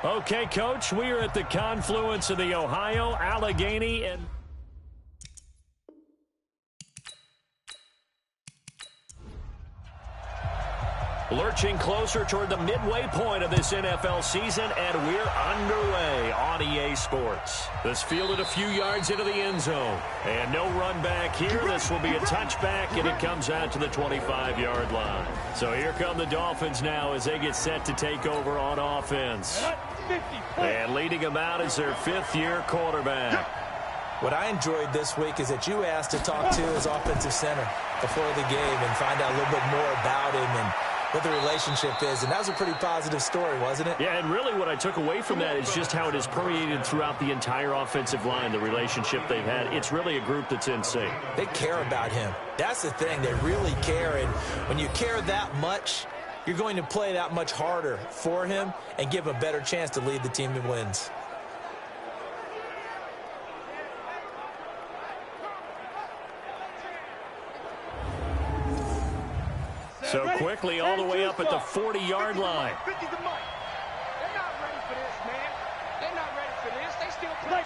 Okay, Coach, we are at the confluence of the Ohio, Allegheny, and... lurching closer toward the midway point of this NFL season, and we're underway on EA Sports. This fielded a few yards into the end zone, and no run back here. This will be a touchback, and it comes out to the 25-yard line. So here come the Dolphins now as they get set to take over on offense. And leading them out is their fifth-year quarterback. What I enjoyed this week is that you asked to talk to his offensive center before the game and find out a little bit more about him and what the relationship is, and that was a pretty positive story, wasn't it? Yeah, and really what I took away from that is just how it has permeated throughout the entire offensive line, the relationship they've had. It's really a group that's in sync. They care about him. That's the thing. They really care, and when you care that much, you're going to play that much harder for him and give him a better chance to lead the team to wins. So quickly all the way up at the 40-yard line. They're not ready for this, man. They're not ready for this. They still play.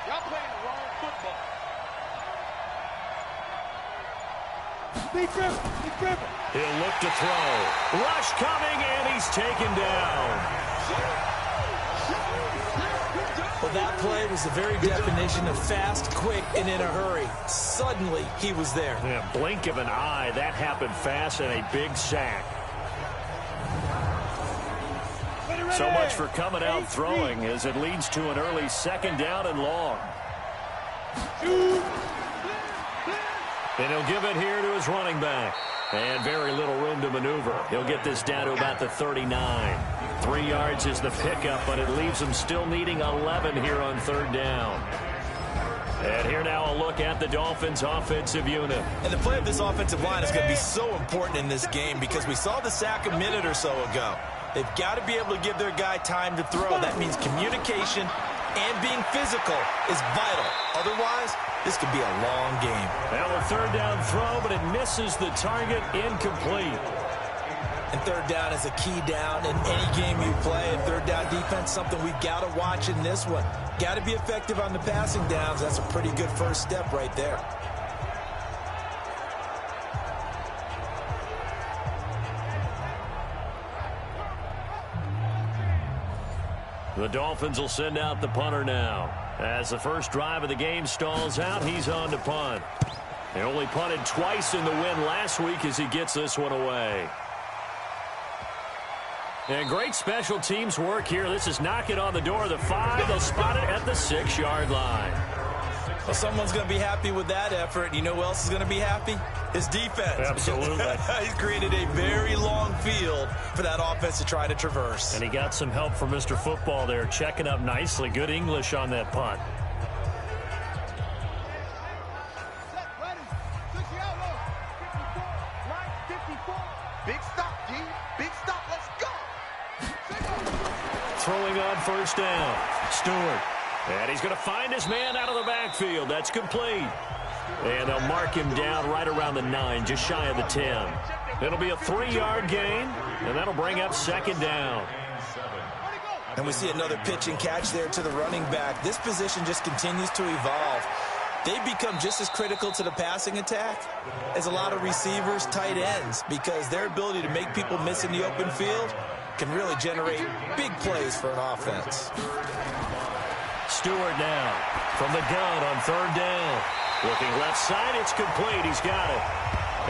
Y'all playing the wrong football. He'll look to throw. Rush coming, and he's taken down. Well, that play was the very definition of fast, quick, and in a hurry. Suddenly, he was there. Yeah, blink of an eye. That happened fast and a big sack. So much for coming out throwing as it leads to an early second down and long. And he'll give it here to his running back. And very little room to maneuver. He'll get this down to about the 39. 3 yards is the pickup, but it leaves him still needing 11 here on third down. And here now a look at the Dolphins' offensive unit. And the play of this offensive line is going to be so important in this game because we saw the sack a minute or so ago. They've got to be able to give their guy time to throw. That means communication and being physical is vital. Otherwise, this could be a long game. Now a third down throw, but it misses the target, incomplete. And third down is a key down in any game you play. And third down defense, something we've got to watch in this one. Got to be effective on the passing downs. That's a pretty good first step right there. The Dolphins will send out the punter now. As the first drive of the game stalls out, he's on to punt. He only punted twice in the win last week as he gets this one away. And great special teams work here. This is knocking on the door of the 5. They'll spot it at the 6-yard line. Well, someone's going to be happy with that effort. You know who else is going to be happy? His defense. Absolutely. He's created a very long field for that offense to try to traverse. And he got some help from Mr. Football there, checking up nicely. Good English on that punt. Big stop, G. Big stop. Let's go. Throwing on first down. Stewart. And he's going to find his man out of the backfield. That's complete. And they'll mark him down right around the 9, just shy of the 10. It'll be a 3-yard gain, and that'll bring up second down. And we see another pitch and catch there to the running back. This position just continues to evolve. They become just as critical to the passing attack as a lot of receivers, tight ends, because their ability to make people miss in the open field can really generate big plays for an offense. Stewart now from the gun on third down. Looking left side, it's complete. He's got it.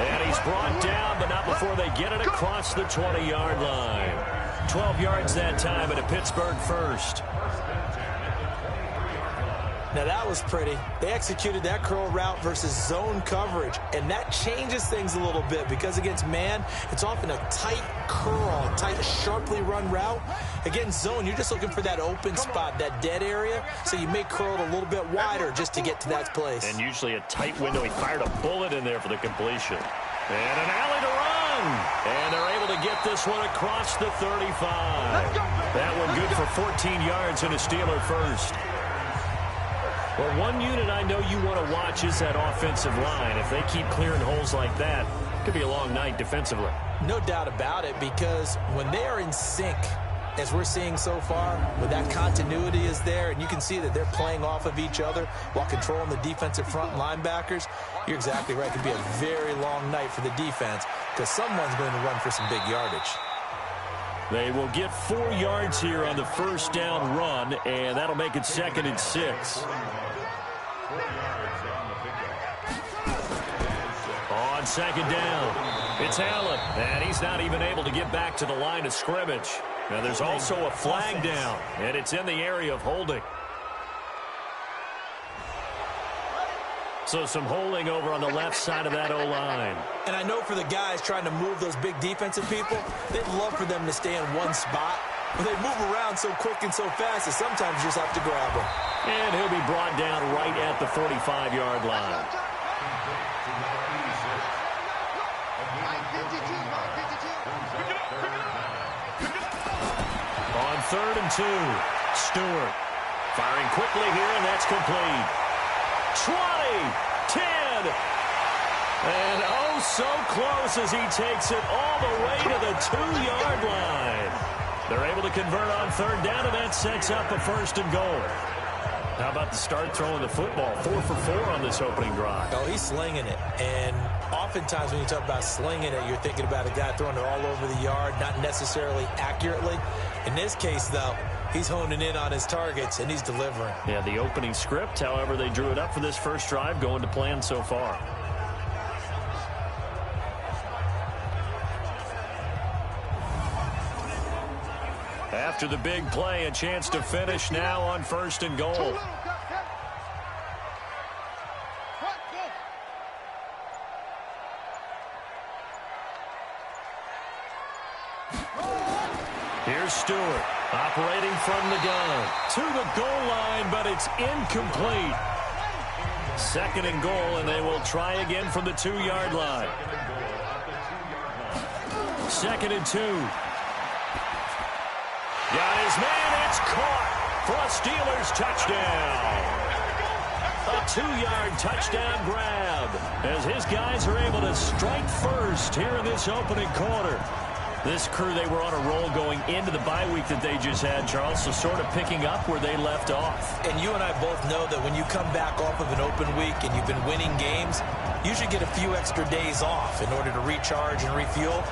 And he's brought down, but not before they get it across the 20-yard line. 12 yards that time at a Pittsburgh first. Now that was pretty. They executed that curl route versus zone coverage, and that changes things a little bit because against man, it's often a tight curl, tight, sharply run route. Against zone, you're just looking for that open spot, that dead area, so you may curl it a little bit wider just to get to that place. And usually a tight window. He fired a bullet in there for the completion. And an alley to run. And they're able to get this one across the 35. That one good for 14 yards and a Steeler first. Well, one unit I know you want to watch is that offensive line. If they keep clearing holes like that, it could be a long night defensively. No doubt about it, because when they are in sync, as we're seeing so far, where that continuity is there, and you can see that they're playing off of each other while controlling the defensive front linebackers, you're exactly right. It could be a very long night for the defense because someone's going to run for some big yardage. They will get 4 yards here on the first down run, and that'll make it 2nd and 6. On 2nd down, it's Allen, and he's not even able to get back to the line of scrimmage. Now there's also a flag down, and it's in the area of holding. So some holding over on the left side of that O-line. And I know for the guys trying to move those big defensive people, they'd love for them to stay in one spot. But they move around so quick and so fast that sometimes you just have to grab them. And he'll be brought down right at the 45-yard line. On 3rd and 2, Stewart firing quickly here, and that's complete. 20, 10, and oh, so close as he takes it all the way to the 2-yard line. They're able to convert on 3rd down, and that sets up a 1st and goal. How about the start throwing the football? 4 for 4 on this opening drive. Oh, he's slinging it. And oftentimes when you talk about slinging it, you're thinking about a guy throwing it all over the yard, not necessarily accurately. In this case, though, he's honing in on his targets, and he's delivering. Yeah, the opening script, however, they drew it up for this first drive, going to plan so far. After the big play, a chance to finish now on 1st and goal. Here's Stewart, operating from the gun to the goal line, but it's incomplete. 2nd and goal, and they will try again from the 2-yard line. 2nd and 2. Got his man, it's caught for a Steelers touchdown. A 2-yard touchdown grab as his guys are able to strike first here in this opening quarter. This crew, they were on a roll going into the bye week that they just had, Charles, so sort of picking up where they left off. And you and I both know that when you come back off of an open week and you've been winning games, you should get a few extra days off in order to recharge and refuel.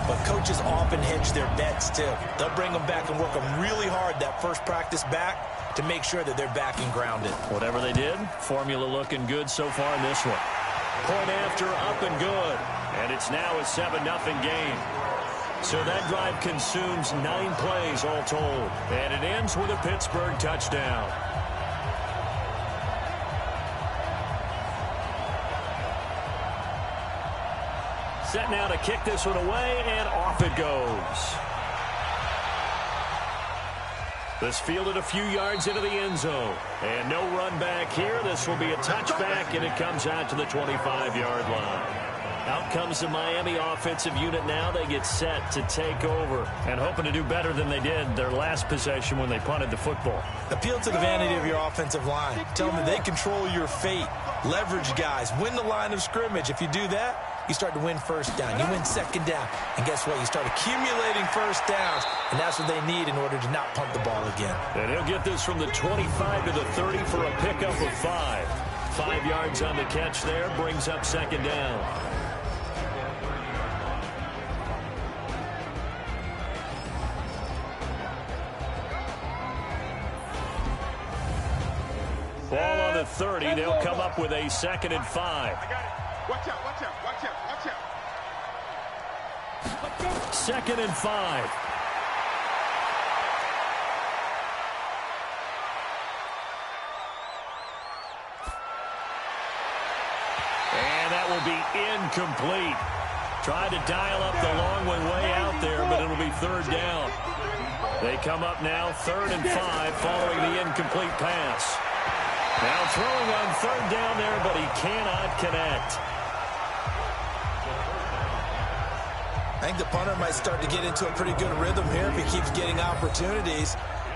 But coaches often hedge their bets, too. They'll bring them back and work them really hard that first practice back to make sure that they're back and grounded. Whatever they did, formula looking good so far in this one. Point after, up and good. And it's now a 7-0 game. So that drive consumes 9 plays all told. And it ends with a Pittsburgh touchdown. Set now to kick this one away, and off it goes. This fielded a few yards into the end zone. And no run back here. This will be a touchback, and it comes out to the 25-yard line. Out comes the Miami offensive unit now. They get set to take over and hoping to do better than they did their last possession when they punted the football. Appeal to the vanity of your offensive line. Tell them that they control your fate. Leverage guys. Win the line of scrimmage. If you do that, you start to win 1st down. You win 2nd down. And guess what? You start accumulating 1st downs. And that's what they need in order to not punt the ball again. And he'll get this from the 25 to the 30 for a pickup of 5. 5 yards on the catch there. Brings up 2nd down. Ball on the 30. They'll come up with a 2nd and 5. I got it. Watch out, watch out, watch out, watch out. 2nd and 5. And that will be incomplete. Tried to dial up the long one way out there, but it'll be 3rd down. They come up now 3rd and 5 following the incomplete pass. Now throwing on 3rd down there, but he cannot connect. I think the punter might start to get into a pretty good rhythm here if he keeps getting opportunities.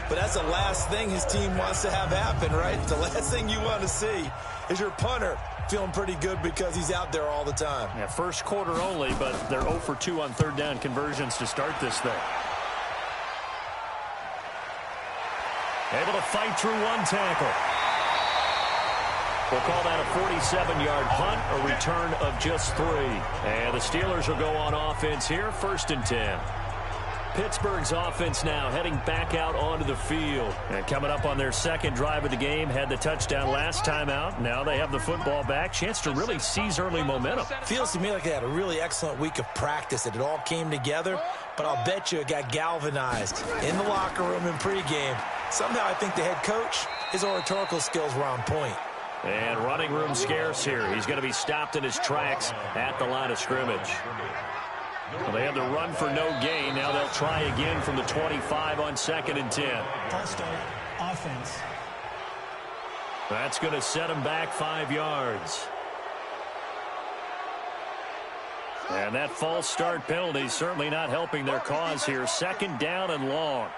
But that's the last thing his team wants to have happen, right? The last thing you want to see is your punter feeling pretty good because he's out there all the time. Yeah, first quarter only, but they're 0 for 2 on 3rd down conversions to start this thing. Able to fight through one tackle. We'll call that a 47-yard punt, a return of just 3. And the Steelers will go on offense here, 1st and 10. Pittsburgh's offense now heading back out onto the field. And coming up on their second drive of the game, had the touchdown last time out. Now they have the football back. Chance to really seize early momentum. Feels to me like they had a really excellent week of practice. It all came together, but I'll bet you it got galvanized in the locker room in pregame. Somehow I think the head coach, his oratorical skills were on point. And running room scarce here. He's going to be stopped in his tracks at the line of scrimmage. Well, they had the run for no gain. Now they'll try again from the 25 on 2nd and 10. False start, offense. That's going to set them back 5 yards. And that false start penalty certainly not helping their cause here. 2nd down and long.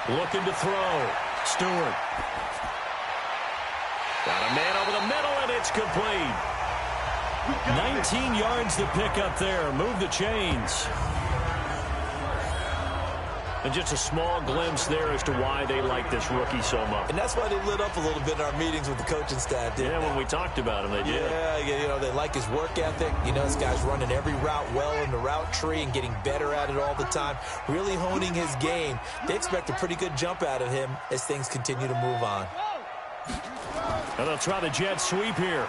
Looking to throw. Stewart. Got a man over the middle, and it's complete. 19 yards to pick up there. Move the chains. And just a small glimpse there as to why they like this rookie so much. And that's why they lit up a little bit in our meetings with the coaching staff, didn't they? When we talked about him, they did. Yeah, you know, they like his work ethic. You know, this guy's running every route well in the route tree and getting better at it all the time, really honing his game. They expect a pretty good jump out of him as things continue to move on. And they'll try the jet sweep here.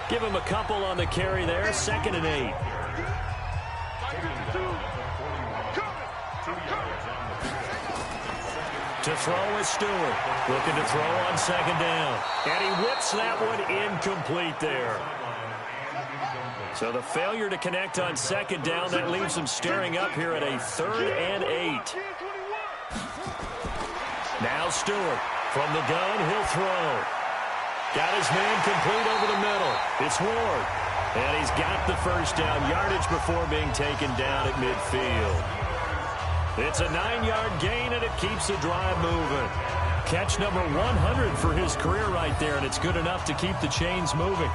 Give him a couple on the carry there. 2nd and 8. To throw is Stewart. Looking to throw on 2nd down. And he whips that one incomplete there. So the failure to connect on 2nd down, that leaves him staring up here at a 3rd and 8. Now Stewart. From the gun, he'll throw. Got his man complete over the middle. It's Ward. And he's got the 1st down yardage before being taken down at midfield. It's a 9-yard gain, and it keeps the drive moving. Catch number 100 for his career right there, and it's good enough to keep the chains moving.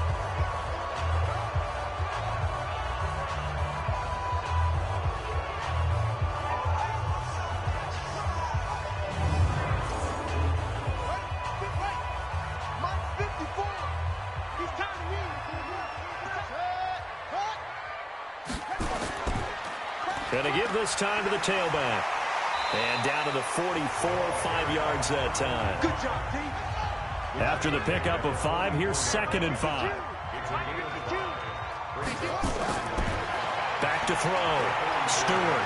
Going to give this time to the tailback. And down to the 44, 5 yards that time. Good job, D. After the pickup of 5, here's 2nd and 5. Back to throw. Stewart.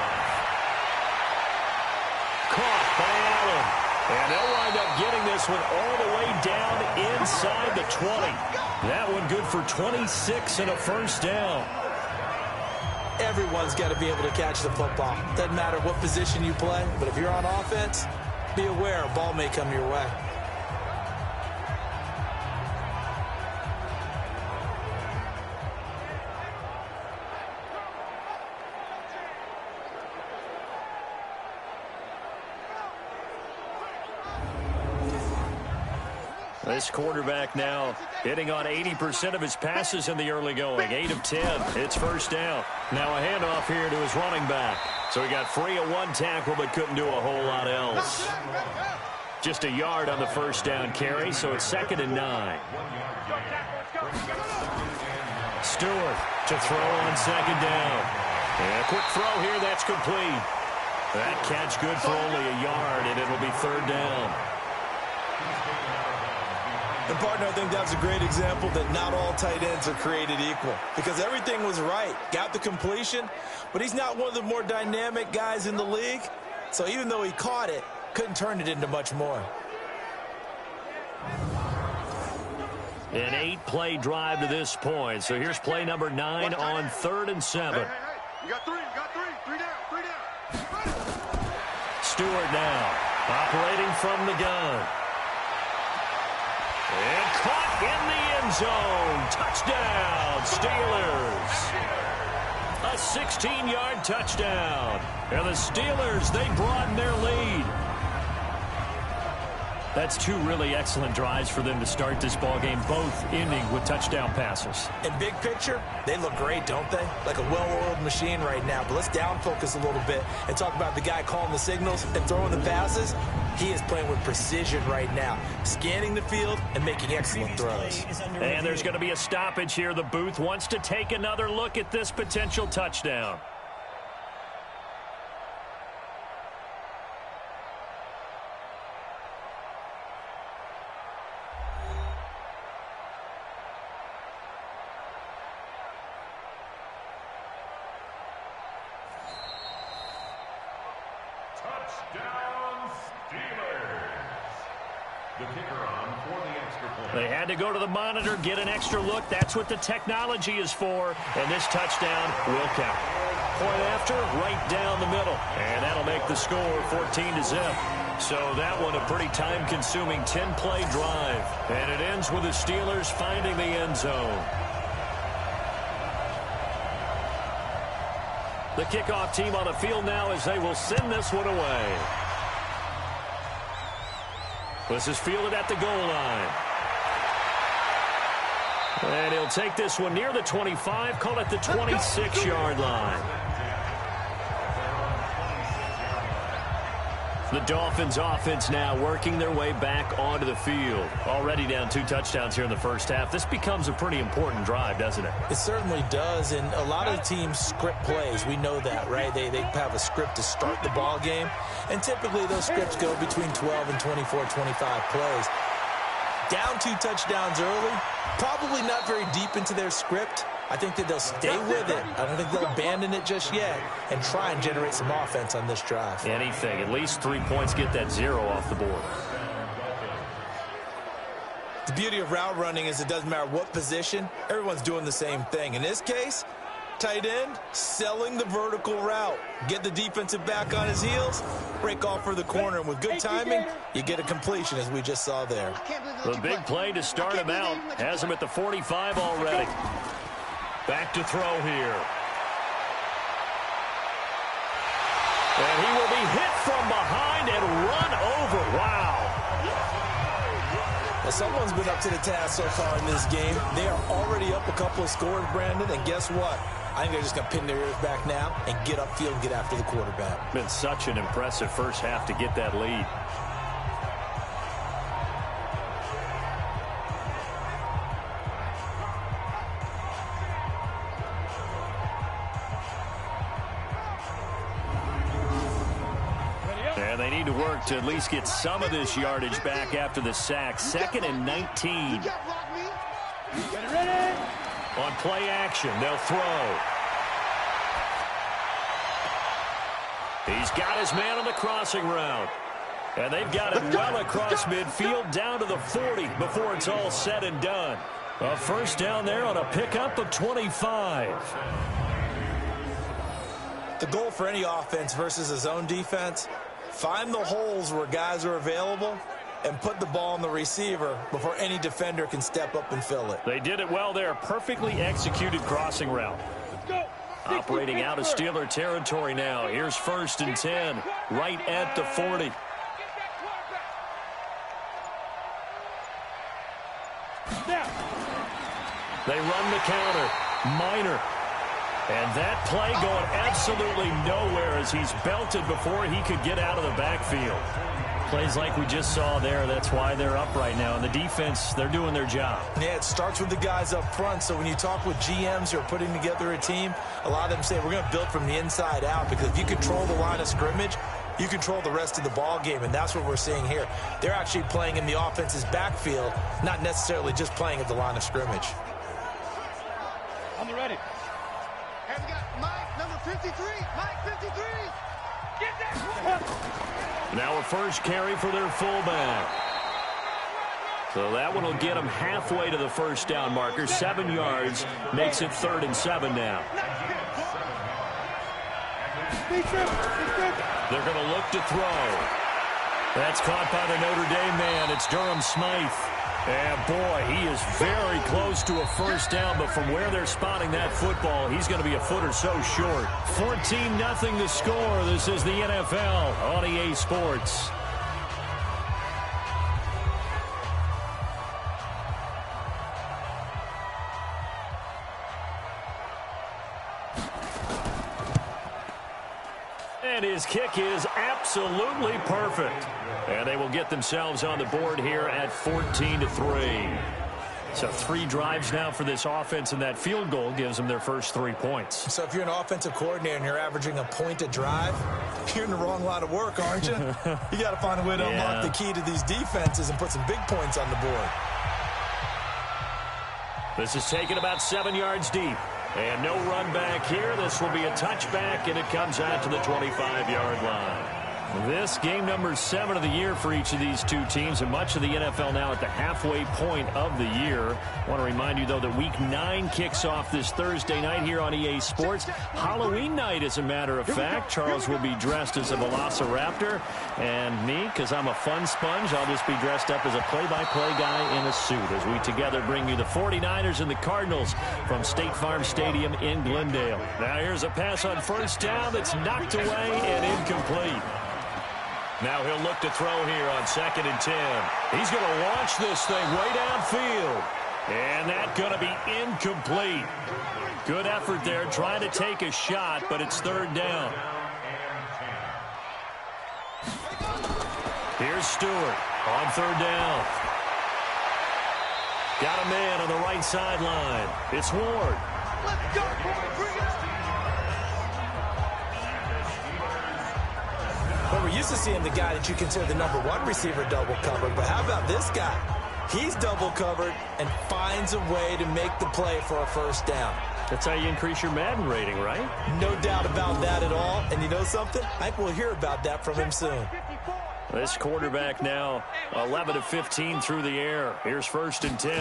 Caught by Allen. And they'll wind up getting this one all the way down inside the 20. That one good for 26 and a 1st down. Everyone's got to be able to catch the football. Doesn't matter what position you play, but if you're on offense, be aware a ball may come your way. This quarterback now hitting on 80% of his passes in the early going. 8 of 10. It's 1st down. Now a handoff here to his running back. So he got free of one tackle but couldn't do a whole lot else. Just a yard on the 1st down carry, so it's 2nd and 9. Stewart to throw on 2nd down. And a quick throw here, that's complete. That catch good for only a yard, and it'll be 3rd down. And, partner, I think that's a great example that not all tight ends are created equal because everything was right. Got the completion, but he's not one of the more dynamic guys in the league. So even though he caught it, couldn't turn it into much more. An 8-play drive to this point. So here's play number 9 on 3rd and 7. Hey. You got 3. Three down. Stewart now operating from the gun. And caught in the end zone. Touchdown, Steelers. A 16-yard touchdown. And the Steelers, they broaden their lead. That's two really excellent drives for them to start this ball game, both ending with touchdown passes. In big picture, they look great, don't they? Like a well-oiled machine right now. But let's down focus a little bit and talk about the guy calling the signals and throwing the passes. He is playing with precision right now, scanning the field and making excellent throws. And there's going to be a stoppage here. The booth wants to take another look at this potential touchdown. They had to go to the monitor, get an extra look. That's what the technology is for. And this touchdown will count. Point after, right down the middle. And that'll make the score 14-0. So that one a pretty time-consuming 10-play drive. And it ends with the Steelers finding the end zone. The kickoff team on the field now as they will send this one away. This is fielded at the goal line. And he'll take this one near the 25, call it the 26-yard line. The Dolphins offense now working their way back onto the field. Already down 2 touchdowns here in the first half. This becomes a pretty important drive, doesn't it? It certainly does, and a lot of teams script plays. We know that, right? They have a script to start the ball game, and typically those scripts go between 12 and 24, 25 plays. Down 2 touchdowns early, probably not very deep into their script. I think that they'll stay with it. I don't think they'll abandon it just yet and try and generate some offense on this drive. Anything. At least 3 points, get that 0 off the board. The beauty of route running is it doesn't matter what position. Everyone's doing the same thing. In this case, tight end, selling the vertical route. Get the defensive back on his heels, break off for the corner, and with good timing, you get a completion, as we just saw there. The big play to start him out has him at the 45 already. Back to throw here. And he will be hit from behind and run over. Wow. Well, someone's been up to the task so far in this game. They are already up a couple of scores, Brandon, and guess what? I think they're just going to pin their ears back now and get upfield and get after the quarterback. Been such an impressive first half to get that lead. And they need to work to at least get some of this yardage back after the sack. 2nd and 19. On play action, they'll throw. He's got his man on the crossing route. And they've got him well across midfield down to the 40 before it's all said and done. A first down there on a pickup of 25. The goal for any offense versus a zone defense, find the holes where guys are available and put the ball on the receiver before any defender can step up and fill it. They did it well there. Perfectly executed crossing route. Operating out of Steeler territory now. Here's 1st and 10, right at the 40. They run the counter. Minor. And that play going absolutely nowhere as he's belted before he could get out of the backfield. Plays like we just saw there, that's why they're up right now. And the defense, they're doing their job. Yeah, it starts with the guys up front. So when you talk with GMs who are putting together a team, a lot of them say we're going to build from the inside out, because if you control the line of scrimmage, you control the rest of the ball game, and that's what we're seeing here. They're actually playing in the offense's backfield, not necessarily just playing at the line of scrimmage. On the ready. And we got Mike, number 53. Mike, 53. Get that. Now a first carry for their fullback. So that one will get them halfway to the first down marker. 7 yards makes it 3rd and 7 now. They're going to look to throw. That's caught by the Notre Dame man. It's Durham Smythe. And, boy, he is very close to a first down, but from where they're spotting that football, he's going to be a foot or so short. 14-0 the score. This is the NFL on EA Sports. And his kick is absolutely perfect. And they will get themselves on the board here at 14-3. So 3 drives now for this offense, and that field goal gives them their first 3 points. So if you're an offensive coordinator and you're averaging a point a drive, you're in the wrong line of work, aren't you? You got to find a way to unlock the key to these defenses and put some big points on the board. This is taken about 7 yards deep. And no run back here. This will be a touchback, and it comes out to the 25-yard line. This game number 7 of the year for each of these two teams, and much of the NFL now at the halfway point of the year. I want to remind you, though, that Week 9 kicks off this Thursday night here on EA Sports. Halloween night, as a matter of fact. Charles will be dressed as a Velociraptor, and me, because I'm a fun sponge, I'll just be dressed up as a play-by-play guy in a suit as we together bring you the 49ers and the Cardinals from State Farm Stadium in Glendale. Now here's a pass on first down that's knocked away and incomplete. Now he'll look to throw here on 2nd and 10. He's going to launch this thing way downfield. And that's going to be incomplete. Good effort there trying to take a shot, but it's 3rd down. Here's Stewart on 3rd down. Got a man on the right sideline. It's Ward. Let's go, boys. Bring it. Well, we're used to seeing the guy that you consider the number 1 receiver double covered, but how about this guy? He's double covered and finds a way to make the play for a first down. That's how you increase your Madden rating, right? No doubt about that at all. And you know something? I think we'll hear about that from him soon. This quarterback now 11 of 15 through the air. Here's 1st and 10.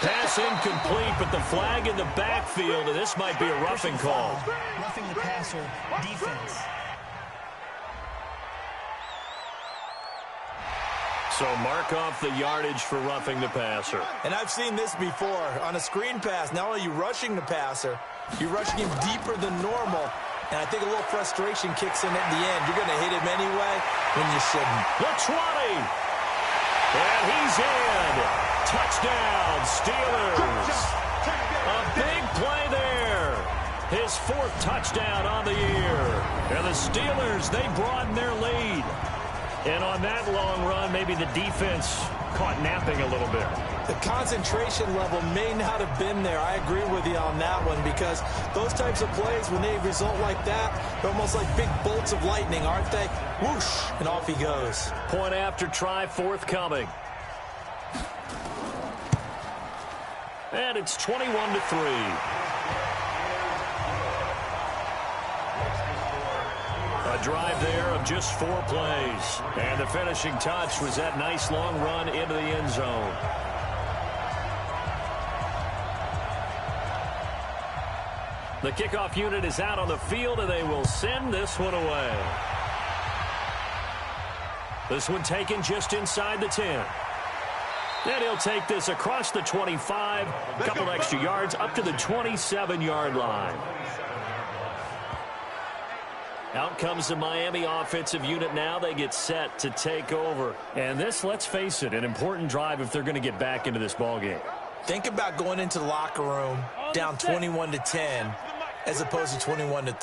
Pass incomplete, but the flag in the backfield, and this might be a roughing call. Roughing the passer, defense. So mark off the yardage for roughing the passer. And I've seen this before. On a screen pass, not only are you rushing the passer, you're rushing him deeper than normal. And I think a little frustration kicks in at the end. You're going to hit him anyway when you shouldn't. The 20. And he's in. Touchdown, Steelers. A big play there. His 4th touchdown on the year. And the Steelers, they broaden their lead. And on that long run, maybe the defense caught napping a little bit. The concentration level may not have been there. I agree with you on that one, because those types of plays, when they result like that, they're almost like big bolts of lightning, aren't they? Whoosh, and off he goes. Point after try forthcoming. And it's 21-3. A drive there of just 4 plays. And the finishing touch was that nice long run into the end zone. The kickoff unit is out on the field, and they will send this one away. This one taken just inside the 10. And he'll take this across the 25, a couple extra yards, up to the 27-yard line. Out comes the Miami offensive unit now. They get set to take over. And this, let's face it, an important drive if they're going to get back into this ballgame. Think about going into the locker room down 21-10 as opposed to 21-3.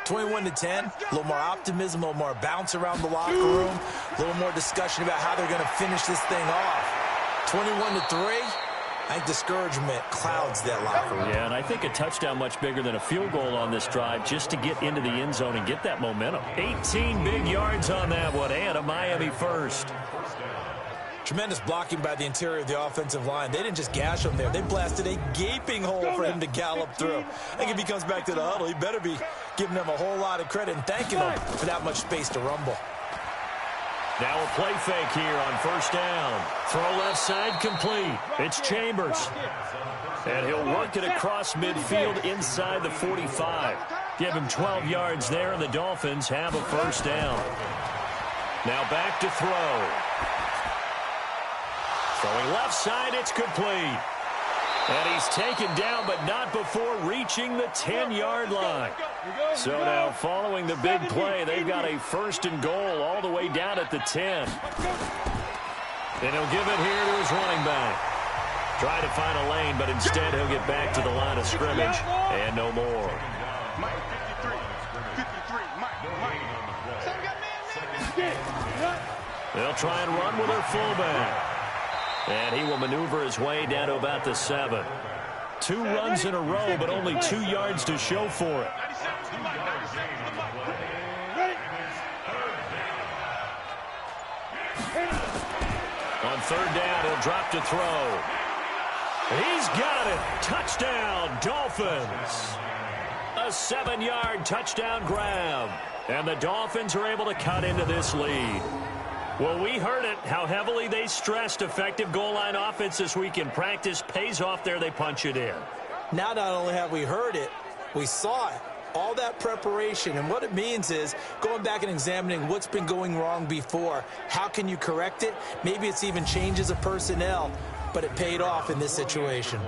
21-10, a little more optimism, a little more bounce around the locker room, a little more discussion about how they're going to finish this thing off. 21-3, I think discouragement clouds that locker room. Yeah, and I think a touchdown much bigger than a field goal on this drive just to get into the end zone and get that momentum. 18 big yards on that one, and a Miami first. Tremendous blocking by the interior of the offensive line. They didn't just gash him there. They blasted a gaping hole for him to gallop through. I think if he comes back to the huddle, he better be giving them a whole lot of credit and thanking them for that much space to rumble. Now a play fake here on first down. Throw left side complete. It's Chambers. And he'll work it across midfield inside the 45. Give him 12 yards there, and the Dolphins have a first down. Now back to throw. Throwing left side, it's complete. And he's taken down, but not before reaching the 10-yard line. So now, following the big play, they've got a first and goal all the way down at the 10. And he'll give it here to his running back. Try to find a lane, but instead he'll get back to the line of scrimmage and no more. They'll try and run with their fullback. And he will maneuver his way down to about the 7. 2 runs in a row, but only 2 yards to show for it. On 3rd down, he'll drop to throw. He's got it. Touchdown, Dolphins. A 7-yard touchdown grab. And the Dolphins are able to cut into this lead. Well, we heard it, how heavily they stressed effective goal line offense this week in practice. Pays off there, they punch it in. Now not only have we heard it, we saw it. All that preparation, and what it means is going back and examining what's been going wrong before. How can you correct it? Maybe it's even changes of personnel, but it paid off in this situation.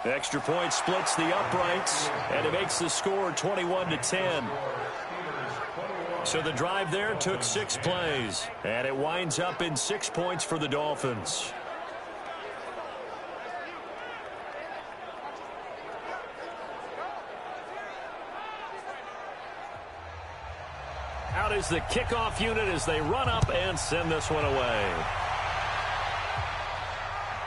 Extra point splits the uprights, and it makes the score 21-10. So the drive there took 6 plays, and it winds up in 6 points for the Dolphins. Out is the kickoff unit as they run up and send this one away.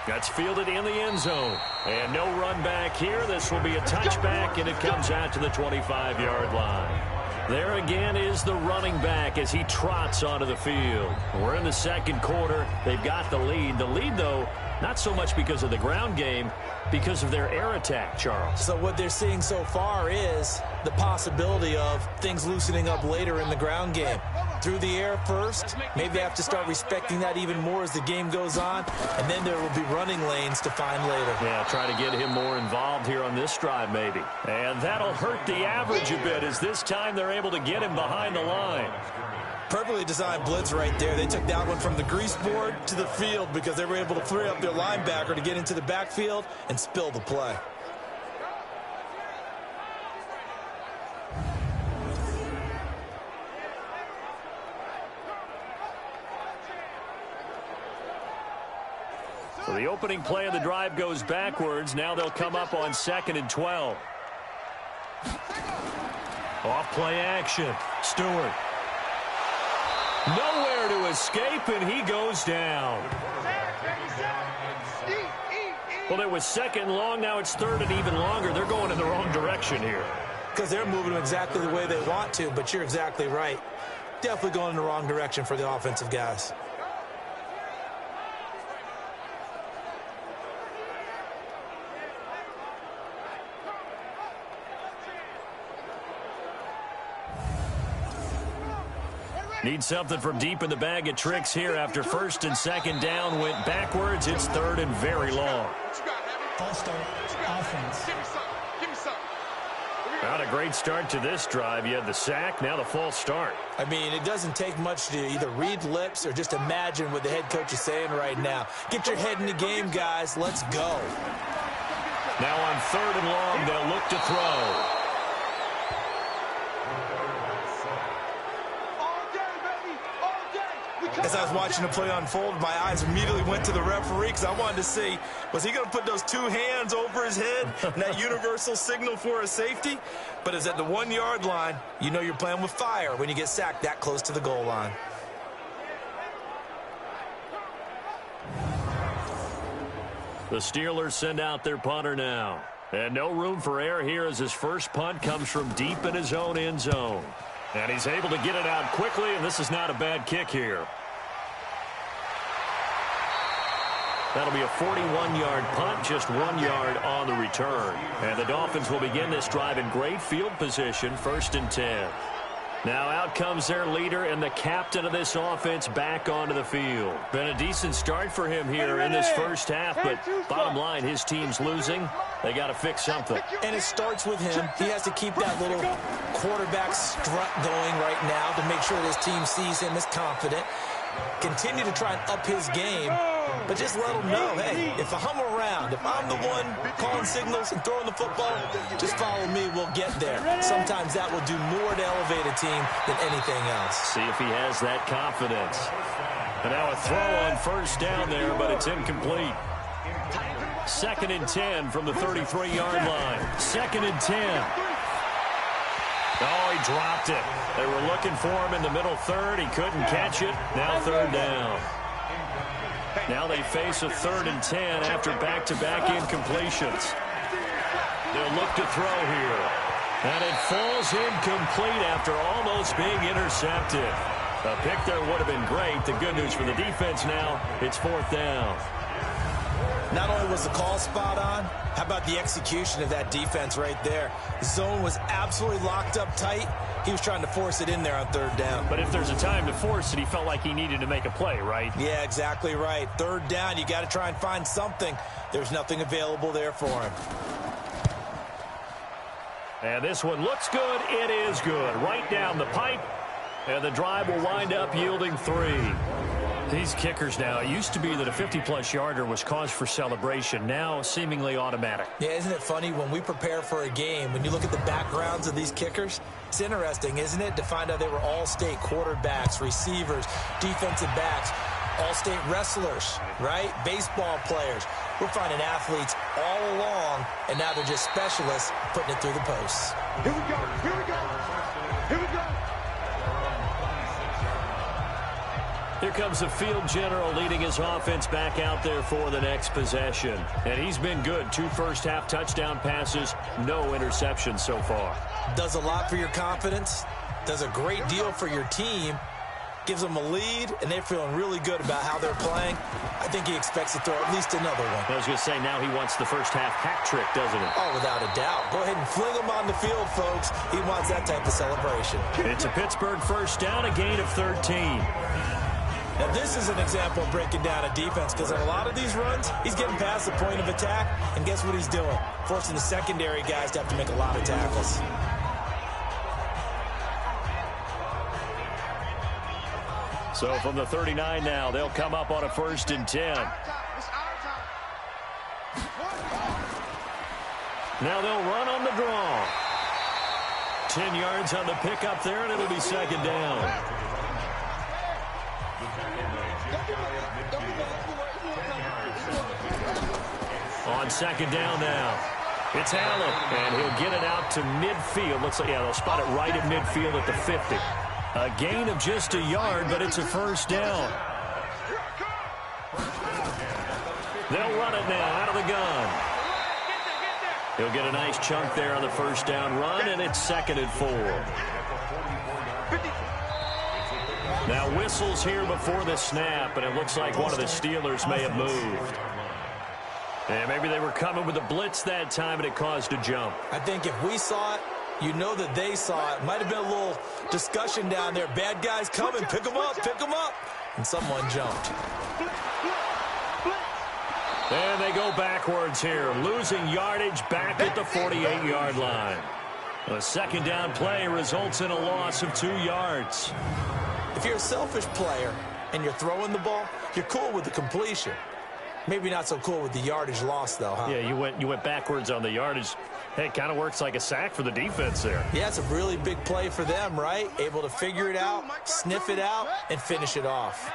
That's fielded in the end zone. And no run back here. This will be a touchback, and it comes out to the 25-yard line. There again is the running back as he trots onto the field. We're in the 2nd quarter. They've got the lead. The lead, though, not so much because of the ground game, because of their air attack, Charles. So what they're seeing so far is the possibility of things loosening up later in the ground game. Through the air first, maybe they have to start respecting that even more as the game goes on, and then there will be running lanes to find later. Yeah, try to get him more involved here on this drive maybe. And that'll hurt the average a bit as this time they're able to get him behind the line. Perfectly designed blitz right there. They took that one from the grease board to the field because they were able to free up their linebacker to get into the backfield and spill the play. So the opening play of the drive goes backwards. Now they'll come up on 2nd and 12. Off play action. Stewart. Nowhere to escape, and he goes down. Well, it was 2nd long. Now it's 3rd and even longer. They're going in the wrong direction here. Because they're moving them exactly the way they want to, but you're exactly right. Definitely going in the wrong direction for the offensive guys. Need something from deep in the bag of tricks here after 1st and 2nd down went backwards. It's 3rd and very long. False start, offense. Not a great start to this drive. You had the sack, now the false start. I mean, it doesn't take much to either read lips or just imagine what the head coach is saying right now. Get your head in the game, guys. Let's go. Now on 3rd and long, they'll look to throw. As I was watching the play unfold, my eyes immediately went to the referee because I wanted to see, was he going to put those 2 hands over his head and that universal signal for a safety? But it's at the 1-yard line. You know you're playing with fire when you get sacked that close to the goal line. The Steelers send out their punter now. And no room for error here as his first punt comes from deep in his own end zone. And he's able to get it out quickly, and this is not a bad kick here. That'll be a 41-yard punt, just 1 yard on the return. And the Dolphins will begin this drive in great field position, 1st and 10. Now out comes their leader and the captain of this offense back onto the field. Been a decent start for him here in this first half, but bottom line, his team's losing. They got to fix something. And it starts with him. He has to keep that little quarterback strut going right now to make sure that his team sees him as confident. Continue to try and up his game, but just let him know, hey, if I'm around, if I'm the one calling signals and throwing the football, just follow me, we'll get there. Sometimes that will do more to elevate a team than anything else. See if he has that confidence. And now a throw on 1st down there, but it's incomplete. 2nd and 10 from the 33-yard line. 2nd and 10. Oh, he dropped it. They were looking for him in the middle third. He couldn't catch it. Now 3rd down. Now they face a 3rd and 10 after back-to-back incompletions. They'll look to throw here. And it falls incomplete after almost being intercepted. A pick there would have been great. The good news for the defense now, it's 4th down. Not only was the call spot on, how about the execution of that defense right there? The zone was absolutely locked up tight. He was trying to force it in there on 3rd down. But if there's a time to force it, he felt like he needed to make a play, right? Yeah, exactly right. 3rd down, you got to try and find something. There's nothing available there for him. And this one looks good. It is good. Right down the pipe. And the drive will wind up yielding 3. These kickers now, it used to be that a 50-plus yarder was cause for celebration. Now seemingly automatic. Yeah, isn't it funny when we prepare for a game, when you look at the backgrounds of these kickers, it's interesting, isn't it, to find out they were all-state quarterbacks, receivers, defensive backs, all-state wrestlers, right? Baseball players. We're finding athletes all along, and now they're just specialists putting it through the posts. Here we go. Here we go. Here we go. Here comes the field general leading his offense back out there for the next possession. And he's been good. 2 first-half touchdown passes, no interceptions so far. Does a lot for your confidence, does a great deal for your team, gives them a lead, and they're feeling really good about how they're playing. I think he expects to throw at least another one. I was going to say, now he wants the first-half hat trick, doesn't he? Oh, without a doubt. Go ahead and fling him on the field, folks. He wants that type of celebration. It's a Pittsburgh first down, a gain of 13. Now, this is an example of breaking down a defense, because in a lot of these runs, he's getting past the point of attack, and guess what he's doing? Forcing the secondary guys to have to make a lot of tackles. So from the 39 now, they'll come up on a 1st and 10. Now they'll run on the draw. 10 yards on the pickup there, and it'll be 2nd down. On 2nd down now, it's Allen, and he'll get it out to midfield. Looks like, yeah, they'll spot it right at midfield at the 50. A gain of just a yard, but it's a 1st down. They'll run it now out of the gun. He'll get a nice chunk there on the 1st down run, and it's 2nd and 4. Now whistles here before the snap, and it looks like one of the Steelers may have moved. And maybe they were coming with a blitz that time, and it caused a jump. I think if we saw it, you know that they saw it. Might have been a little discussion down there. Bad guys coming. Pick them up. Pick them up. And someone jumped. And they go backwards here, losing yardage back at the 48-yard line. A 2nd down play results in a loss of 2 yards. If you're a selfish player and you're throwing the ball, you're cool with the completion. Maybe not so cool with the yardage loss, though, huh? Yeah, you went backwards on the yardage. Hey, it kind of works like a sack for the defense there. Yeah, it's a really big play for them, right? Able to figure it out, sniff it out, and finish it off.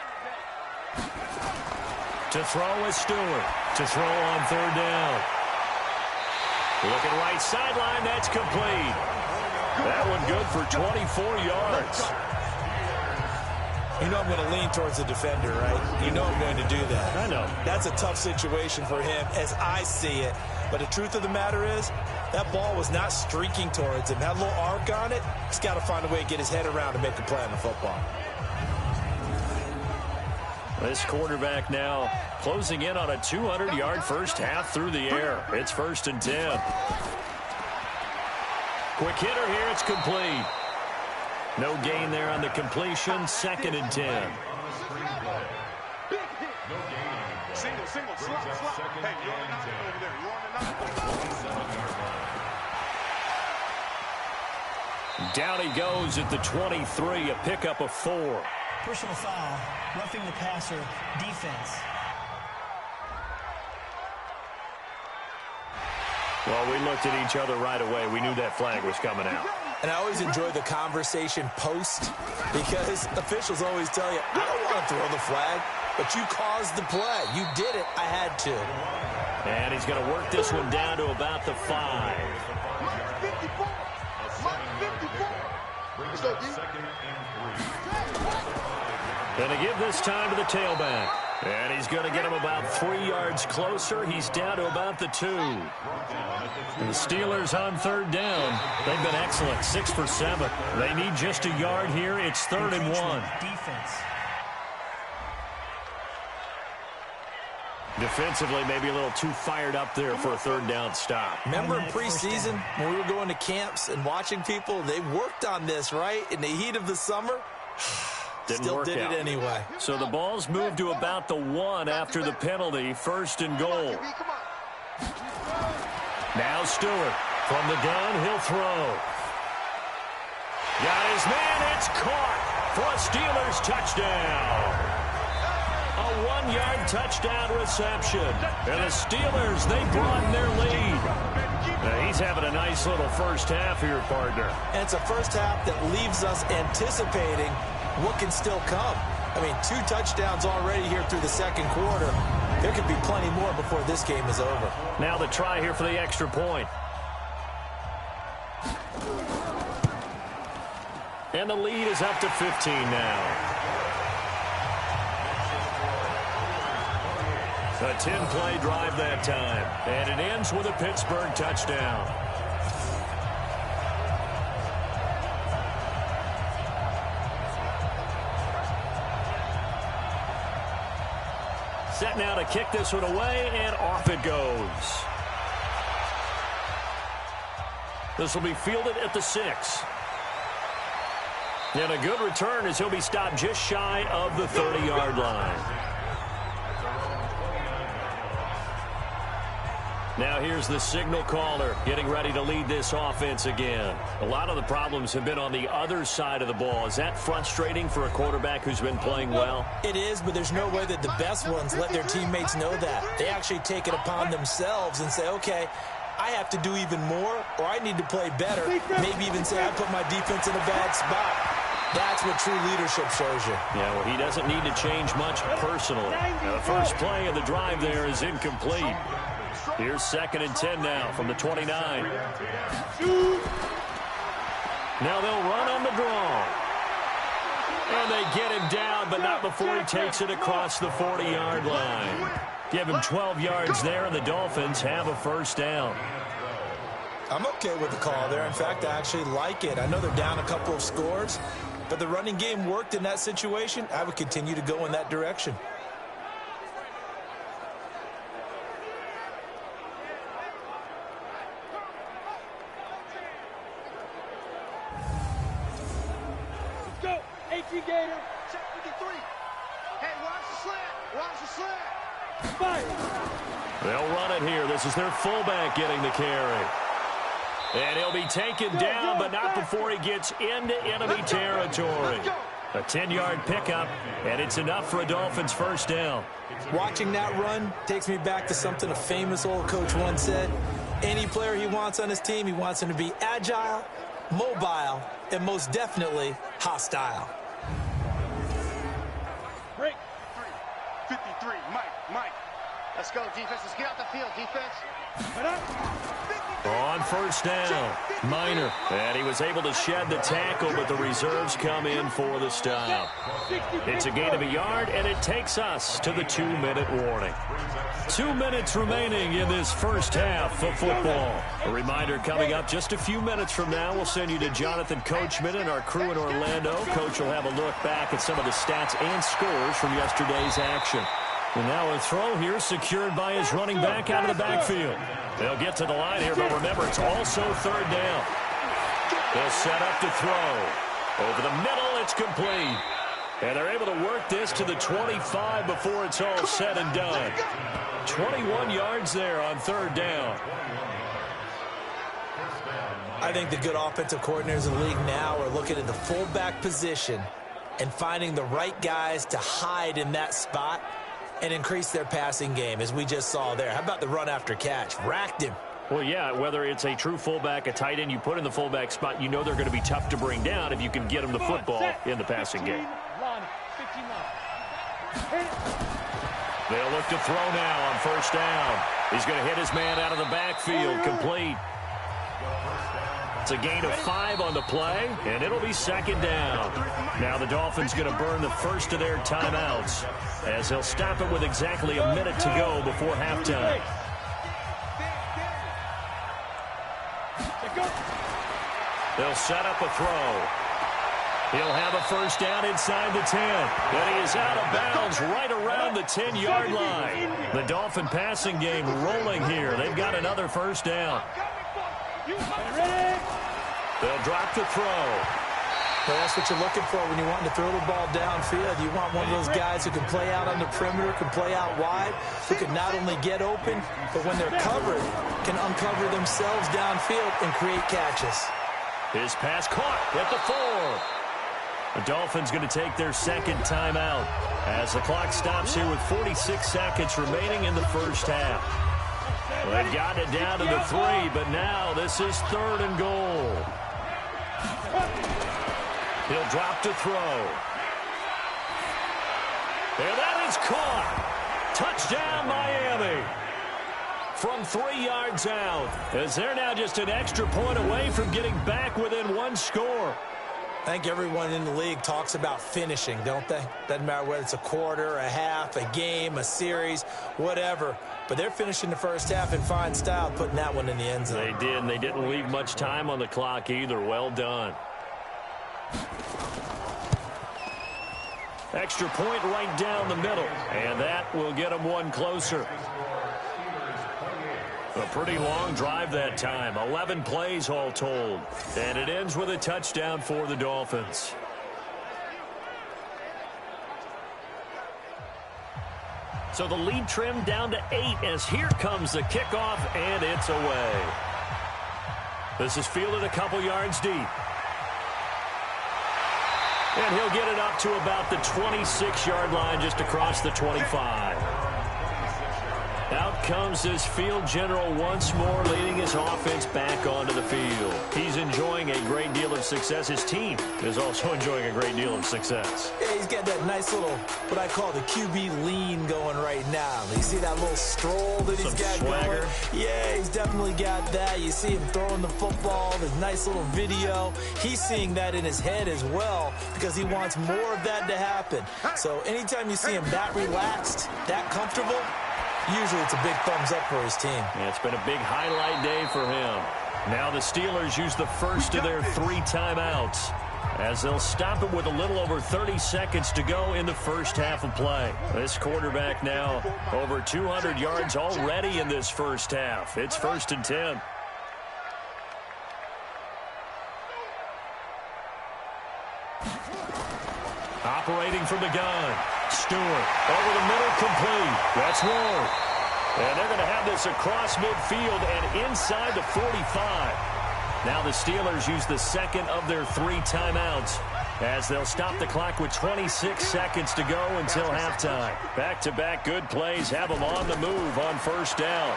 To throw is Stewart. To throw on 3rd down. Looking right sideline, that's complete. That one good for 24 yards. You know I'm going to lean towards the defender, right? You know I'm going to do that. I know. That's a tough situation for him as I see it. But the truth of the matter is, that ball was not streaking towards him. Had a little arc on it. He's got to find a way to get his head around to make a play on the football. This quarterback now closing in on a 200-yard first half through the air. It's 1st and 10. Quick hitter here. It's complete. No gain there on the completion. 2nd and 10. Single, slot. Hey, you're on the 9 over there. You're on the 9. Down he goes at the 23, a pickup of 4. Personal foul, roughing the passer, defense. Well, we looked at each other right away. We knew that flag was coming out. And I always enjoy the conversation post, because officials always tell you, I don't want to throw the flag, but you caused the play. You did it. I had to. And he's going to work this one down to about the 5. Minus 54. Minus 54. Let's go, D. Going to give this time to the tailback. And he's going to get him about 3 yards closer. He's down to about the 2. And the Steelers on third down. They've been excellent, 6 for 7. They need just a yard here. It's 3rd and 1. Defense. Defensively, maybe a little too fired up there for a 3rd down stop. Remember in preseason when we were going to camps and watching people, they worked on this, right? In the heat of the summer. Still did it anyway. So the ball's moved to about the 1 after the penalty. 1st and goal. Now Stewart from the gun. He'll throw. Got his man. It's caught for a Steelers touchdown. A 1-yard touchdown reception. And the Steelers, they broaden their lead. Now, he's having a nice little first half here, partner. And it's a first half that leaves us anticipating what can still come. I mean, 2 touchdowns already here through the second quarter. There could be plenty more before this game is over. Now the try here for the extra point. And the lead is up to 15 now. A 10-play drive that time. And it ends with a Pittsburgh touchdown. Set now to kick this one away, and off it goes. This will be fielded at the 6. And a good return as he'll be stopped just shy of the 30-yard line. Now here's the signal caller getting ready to lead this offense again. A lot of the problems have been on the other side of the ball. Is that frustrating for a quarterback who's been playing well? It is, but there's no way that the best ones let their teammates know that. They actually take it upon themselves and say, okay, I have to do even more, or I need to play better. Maybe even say I put my defense in a bad spot. That's what true leadership shows you. Yeah, well, he doesn't need to change much personally. Now, the first play of the drive there is incomplete. Here's 2nd and 10 now from the 29. Now they'll run on the draw. And they get him down, but not before he takes it across the 40-yard line. Give him 12 yards there, and the Dolphins have a first down. I'm okay with the call there. In fact, I actually like it. I know they're down a couple of scores, but the running game worked in that situation. I would continue to go in that direction. Gator, check 53. Hey, watch the slant. Watch the slant. Fire. They'll run it here. This is their fullback getting the carry. And he'll be taken down, but not before he gets into enemy territory. A 10-yard pickup, and it's enough for a Dolphins first down. Watching that run takes me back to something a famous old coach once said. Any player he wants on his team, he wants him to be agile, mobile, and most definitely hostile. Break. 53. Mike. Let's go, defense. Let's get out the field, defense. On first down, Minor. And he was able to shed the tackle, but the reserves come in for the stop. It's a gain of a yard, and it takes us to the 2-minute warning. 2 minutes remaining in this first half of football. A reminder coming up just a few minutes from now, we'll send you to Jonathan Coachman and our crew in Orlando. Coach will have a look back at some of the stats and scores from yesterday's action. And now a throw here secured by his running back out of the backfield. They'll get to the line here, but remember, it's also third down. They'll set up to throw. Over the middle, it's complete. And they're able to work this to the 25 before it's all said and done. 21 yards there on third down. I think the good offensive coordinators in the league now are looking at the fullback position and finding the right guys to hide in that spot and increase their passing game, as we just saw there. How about the run after catch? Racked him. Well, yeah, whether it's a true fullback, a tight end you put in the fullback spot, you know they're going to be tough to bring down if you can get them the football in the passing game. They'll look to throw now on first down. He's going to hit his man out of the backfield, complete. It's a gain of 5 on the play, and it'll be second down. Now the Dolphins going to burn the first of their timeouts as they'll stop it with exactly a minute to go before halftime. They'll set up a throw. He'll have a first down inside the 10. And he is out of bounds right around the 10-yard line. The Dolphin passing game rolling here. They've got another first down. They'll drop the throw. Well, that's what you're looking for when you want to throw the ball downfield. You want one of those guys who can play out on the perimeter, can play out wide, who can not only get open, but when they're covered, can uncover themselves downfield and create catches. His pass caught at the 4. The Dolphins going to take their second timeout as the clock stops here with 46 seconds remaining in the first half. They've gotten it down to the 3, but now this is 3rd and goal. He'll drop to throw. And that is caught. Touchdown, Miami. From 3 yards out, as they're now just an extra point away from getting back within 1 score. I think everyone in the league talks about finishing, don't they? Doesn't matter whether it's a quarter, a half, a game, a series, whatever. But they're finishing the first half in fine style, putting that one in the end zone. They did, and they didn't leave much time on the clock either. Well done. Extra point right down the middle, and that will get them 1 closer. A pretty long drive that time, 11 plays all told. And it ends with a touchdown for the Dolphins. So the lead trimmed down to 8 as here comes the kickoff, and it's away. This is fielded a couple yards deep. And he'll get it up to about the 26-yard line just across the 25. Out comes this field general once more, leading his offense back onto the field. He's enjoying a great deal of success. His team is also enjoying a great deal of success. Yeah, he's got that nice little, what I call the QB lean going right now. You see that little stroll that he's got swagger going? Yeah, he's definitely got that. You see him throwing the football, this nice little video. He's seeing that in his head as well because he wants more of that to happen. So anytime you see him that relaxed, that comfortable, usually it's a big thumbs up for his team. Yeah, it's been a big highlight day for him. Now the Steelers use the first of their 3 timeouts as they'll stop it with a little over 30 seconds to go in the first half of play. This quarterback now over 200 yards already in this first half. It's 1st and 10. Operating from the gun. Stewart over the middle, complete. That's Ward. And they're going to have this across midfield and inside the 45. Now the Steelers use the second of their 3 timeouts as they'll stop the clock with 26 seconds to go until halftime. Back-to-back good plays have them on the move on first down.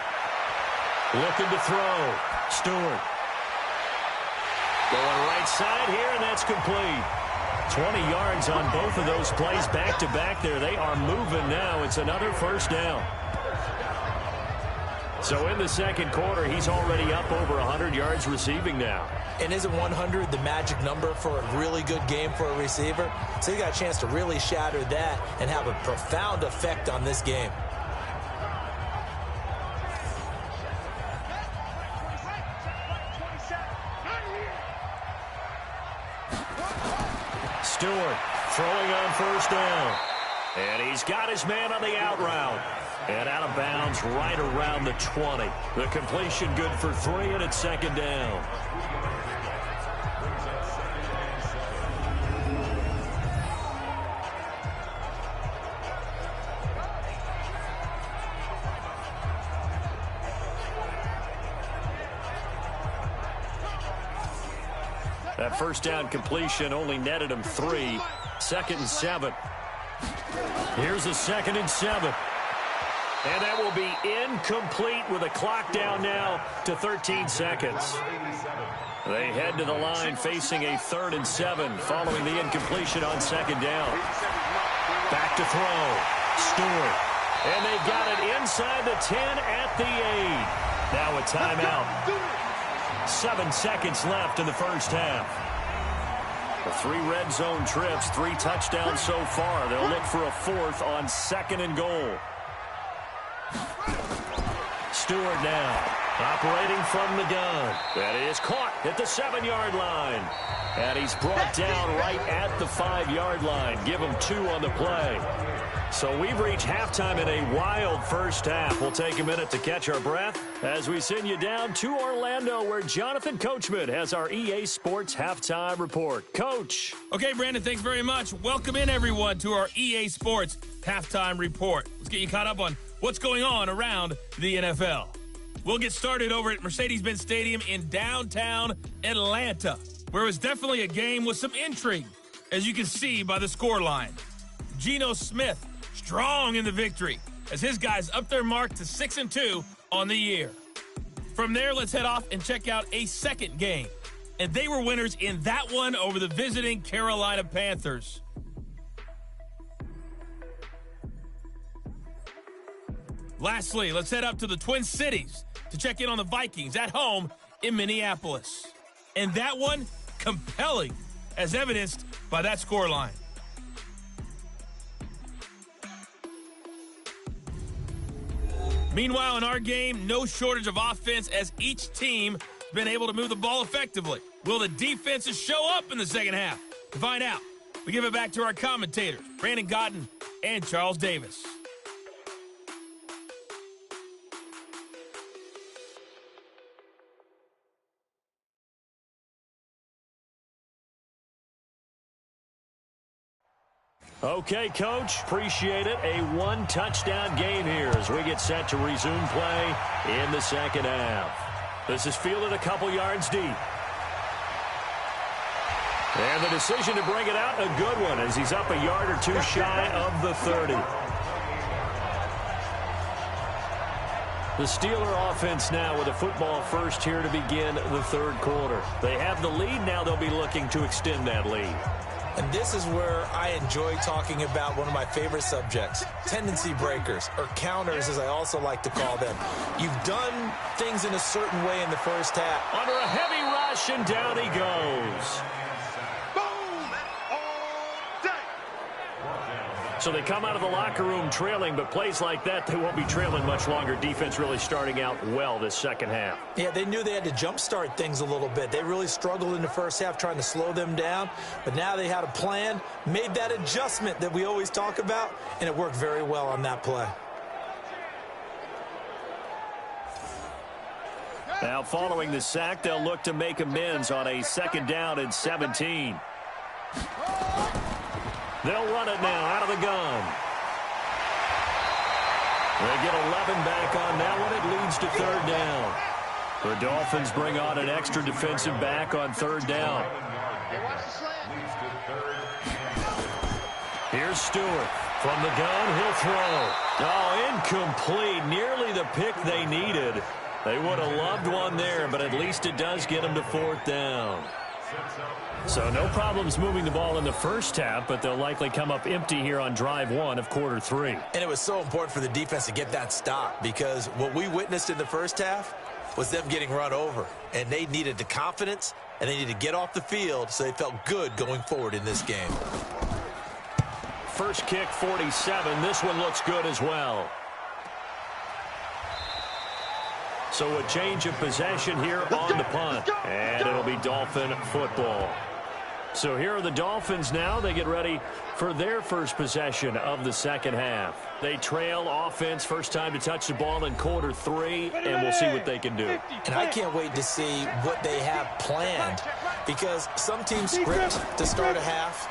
Looking to throw. Stewart. Going right side here, and that's complete. 20 yards on both of those plays back-to-back there. They are moving now. It's another first down. So in the second quarter, he's already up over 100 yards receiving now. And isn't 100 the magic number for a really good game for a receiver? So he got a chance to really shatter that and have a profound effect on this game. Stewart throwing on first down. And he's got his man on the out route. And out of bounds right around the 20. The completion good for 3, and it's second down. That first down completion only netted him 3. 2nd and 7. Here's a 2nd and 7. And that will be incomplete with a clock down now to 13 seconds. They head to the line facing a 3rd and 7 following the incompletion on 2nd down. Back to throw. Stewart And they got it inside the 10 at the 8. Now a timeout. 7 seconds left in the first half. 3 red zone trips, 3 touchdowns so far. They'll look for a 4th on 2nd and goal. Stewart now, operating from the gun. That is caught at the 7-yard line. And he's brought down right at the 5-yard line. Give him 2 on the play. So we've reached halftime in a wild first half. We'll take a minute to catch our breath as we send you down to Orlando, where Jonathan Coachman has our EA Sports Halftime Report. Coach. Okay, Brandon, thanks very much. Welcome in, everyone, to our EA Sports Halftime Report. Let's get you caught up on what's going on around the NFL. We'll get started over at Mercedes-Benz Stadium in downtown Atlanta, where it was definitely a game with some intrigue, as you can see by the scoreline. Geno Smith strong in the victory as his guys up their mark to 6-2 on the year. From there, let's head off and check out a second game. And they were winners in that one over the visiting Carolina Panthers. Lastly, let's head up to the Twin Cities to check in on the Vikings at home in Minneapolis. And that one, compelling, as evidenced by that scoreline. Meanwhile, in our game, no shortage of offense as each team has been able to move the ball effectively. Will the defenses show up in the second half? To find out, we give it back to our commentators, Brandon Godden and Charles Davis. Okay, Coach, appreciate it. A 1-touchdown game here as we get set to resume play in the second half. This is fielded a couple yards deep. And the decision to bring it out, a good one, as he's up a yard or 2 shy of the 30. The Steeler offense now with a football first here to begin the third quarter. They have the lead. Now they'll be looking to extend that lead. And this is where I enjoy talking about one of my favorite subjects, tendency breakers, or counters, as I also like to call them. You've done things in a certain way in the first half. Under a heavy rush, and down he goes. So they come out of the locker room trailing, but plays like that, they won't be trailing much longer. Defense really starting out well this second half. Yeah, they knew they had to jumpstart things a little bit. They really struggled in the first half trying to slow them down, but now they had a plan, made that adjustment that we always talk about, and it worked very well on that play. Now following the sack, they'll look to make amends on a 2nd down and 17. They'll run it now out of the gun. They get 11 back on that one. It leads to 3rd down. The Dolphins bring on an extra defensive back on 3rd down. Here's Stewart. From the gun, he'll throw. Oh, incomplete. Nearly the pick they needed. They would have loved one there, but at least it does get them to 4th down. So no problems moving the ball in the first half, but they'll likely come up empty here on drive 1 of quarter 3. And it was so important for the defense to get that stop, because what we witnessed in the first half was them getting run over. And they needed the confidence, and they needed to get off the field so they felt good going forward in this game. First kick, 47. This one looks good as well. So a change of possession here on the punt. And it'll be Dolphin football. So here are the Dolphins now. They get ready for their first possession of the second half. They trail offense, first time to touch the ball in quarter 3, and we'll see what they can do. And I can't wait to see what they have planned, because some teams script to start a half.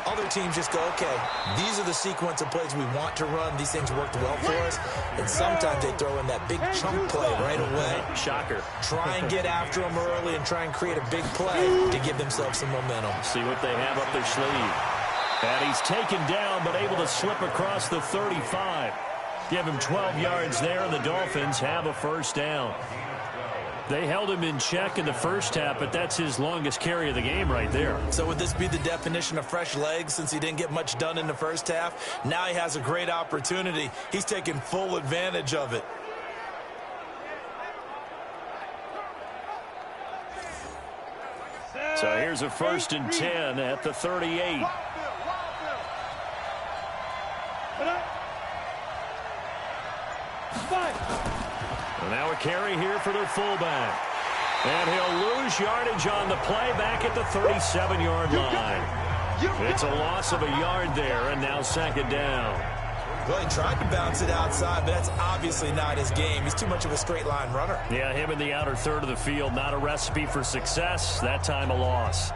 Other teams just go, okay, these are the sequence of plays we want to run. These things worked well for us. And sometimes they throw in that big chunk play right away. Shocker. Try and get after them early and try and create a big play to give themselves some momentum. See what they have up their sleeve. And he's taken down, but able to slip across the 35. Give him 12 yards there, and the Dolphins have a first down. They held him in check in the first half, but that's his longest carry of the game right there. So would this be the definition of fresh legs since he didn't get much done in the first half? Now he has a great opportunity. He's taking full advantage of it. So here's a 1st and 10 at the 38. And now a carry here for their fullback. And he'll lose yardage on the play back at the 37-yard line. It's a loss of a yard there, and now 2nd down. Well, he tried to bounce it outside, but that's obviously not his game. He's too much of a straight line runner. Yeah, him in the outer third of the field, not a recipe for success. That time a loss.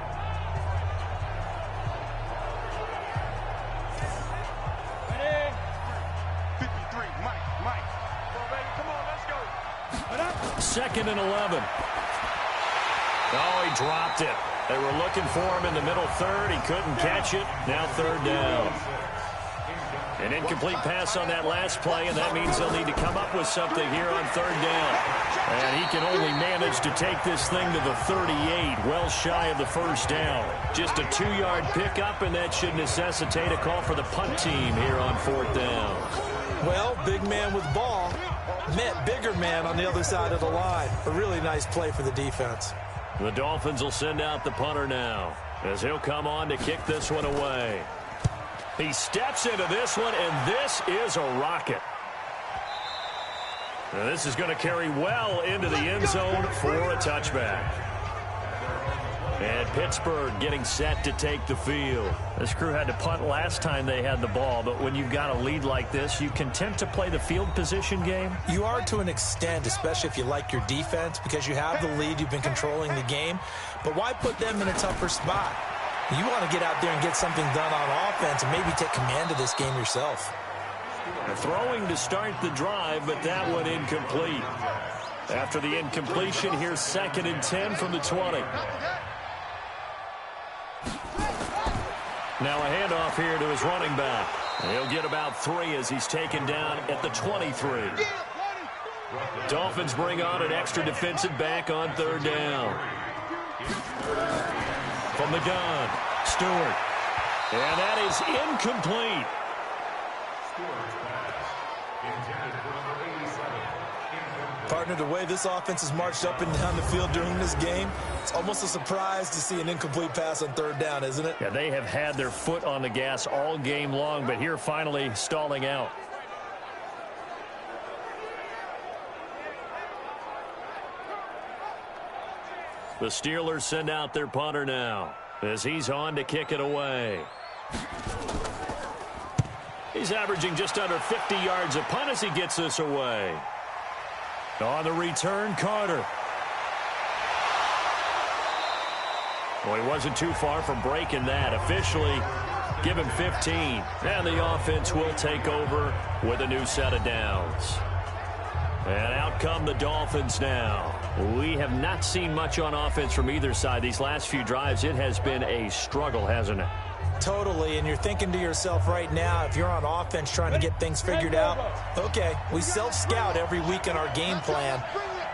Second and 11. Oh, he dropped it. They were looking for him in the middle third. He couldn't catch it. Now 3rd down. An incomplete pass on that last play, and that means they'll need to come up with something here on 3rd down. And he can only manage to take this thing to the 38, well shy of the 1st down. Just a 2-yard pickup, and that should necessitate a call for the punt team here on 4th down. Well, big man with ball met bigger man on the other side of the line. A really nice play for the defense. The Dolphins will send out the punter now as he'll come on to kick this one away. He steps into this one, and this is a rocket. Now this is going to carry well into the end zone for a touchback. And Pittsburgh getting set to take the field. This crew had to punt last time they had the ball, but when you've got a lead like this, you content to play the field position game? You are to an extent, especially if you like your defense, because you have the lead, you've been controlling the game. But why put them in a tougher spot? You want to get out there and get something done on offense and maybe take command of this game yourself. They're throwing to start the drive, but that one incomplete. After the incompletion, here's 2nd and 10 from the 20. Now a handoff here to his running back. And he'll get about 3 as he's taken down at the 23. Dolphins bring on an extra defensive back on 3rd down. From the gun, Stewart. And that is incomplete. Partner, the way this offense has marched up and down the field during this game, it's almost a surprise to see an incomplete pass on 3rd down, isn't it? Yeah, they have had their foot on the gas all game long, but here finally stalling out. The Steelers send out their punter now as he's on to kick it away. He's averaging just under 50 yards a punt as he gets this away. On the return, Carter. Well, he wasn't too far from breaking that. Officially, give him 15. And the offense will take over with a new set of downs. And out come the Dolphins now. We have not seen much on offense from either side. These last few drives, it has been a struggle, hasn't it? Totally, and you're thinking to yourself right now, if you're on offense trying to get things figured out, okay, we self-scout every week in our game plan.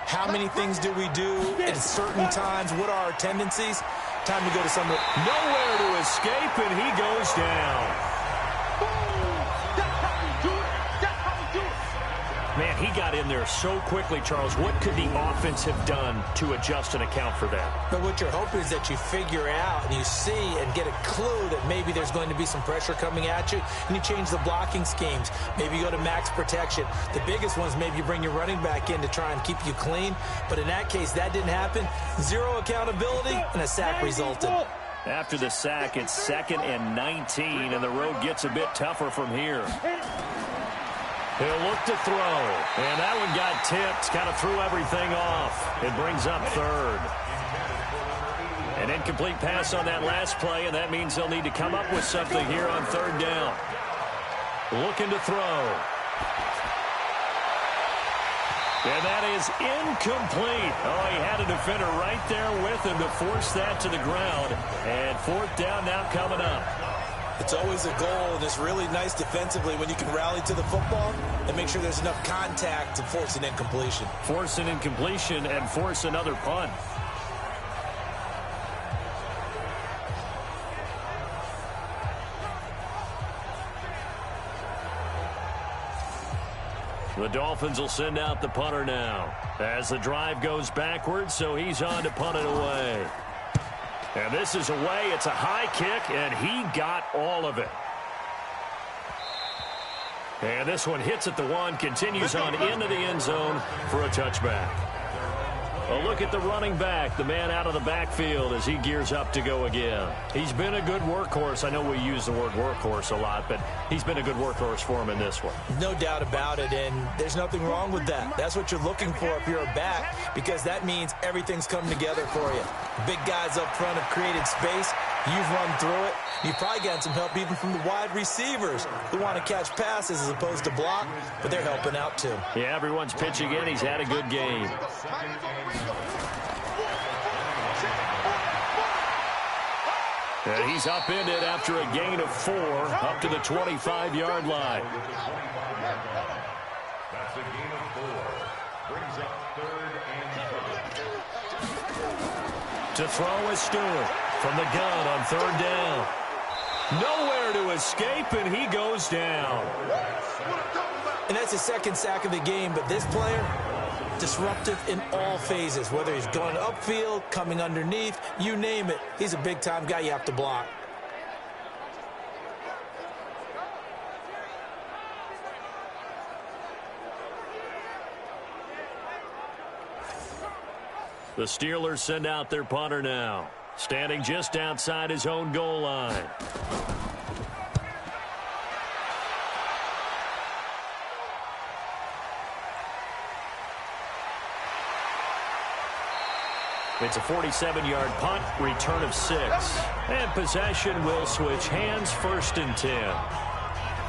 How many things do we do at certain times? What are our tendencies? Time to go to somewhere. Nowhere to escape, and he goes down. Man, he got in there so quickly, Charles. What could the offense have done to adjust and account for that? But what you're hoping is that you figure out and you see and get a clue that maybe there's going to be some pressure coming at you, and you change the blocking schemes. Maybe you go to max protection. The biggest ones, maybe you bring your running back in to try and keep you clean. But in that case, that didn't happen. Zero accountability, and a sack resulted. After the sack, it's 2nd and 19, and the road gets a bit tougher from here. He'll look to throw, and that one got tipped, kind of threw everything off. It brings up 3rd. An incomplete pass on that last play, and that means they'll need to come up with something here on 3rd down. Looking to throw. And that is incomplete. Oh, he had a defender right there with him to force that to the ground. And 4th down now coming up. It's always a goal, and it's really nice defensively when you can rally to the football and make sure there's enough contact to force an incompletion. Force an incompletion and force another punt. The Dolphins will send out the punter now as the drive goes backwards, so he's on to punt it away. And this is away. It's a high kick, and he got all of it. And this one hits at the one, continues on into the end zone for a touchback. A look at the running back, the man out of the backfield as he gears up to go again. He's been a good workhorse. I know we use the word workhorse a lot, but he's been a good workhorse for him in this one. No doubt about it, and there's nothing wrong with that. That's what you're looking for if you're a back, because that means everything's coming together for you. Big guys up front have created space. You've run through it. You've probably gotten some help even from the wide receivers who want to catch passes as opposed to block, but they're helping out too. Yeah, everyone's pitching in. He's had a good game. And he's upended after a gain of 4 up to the 25-yard line. That's a gain of 4. Brings up 3rd and 7. To throw is Stewart from the gun on 3rd down. Nowhere to escape, and he goes down. And that's his second sack of the game, but this player, disruptive in all phases, whether he's going upfield, coming underneath, you name it. He's a big-time guy you have to block. The Steelers send out their punter now, standing just outside his own goal line. It's a 47-yard punt, return of 6. And possession will switch hands, 1st and 10.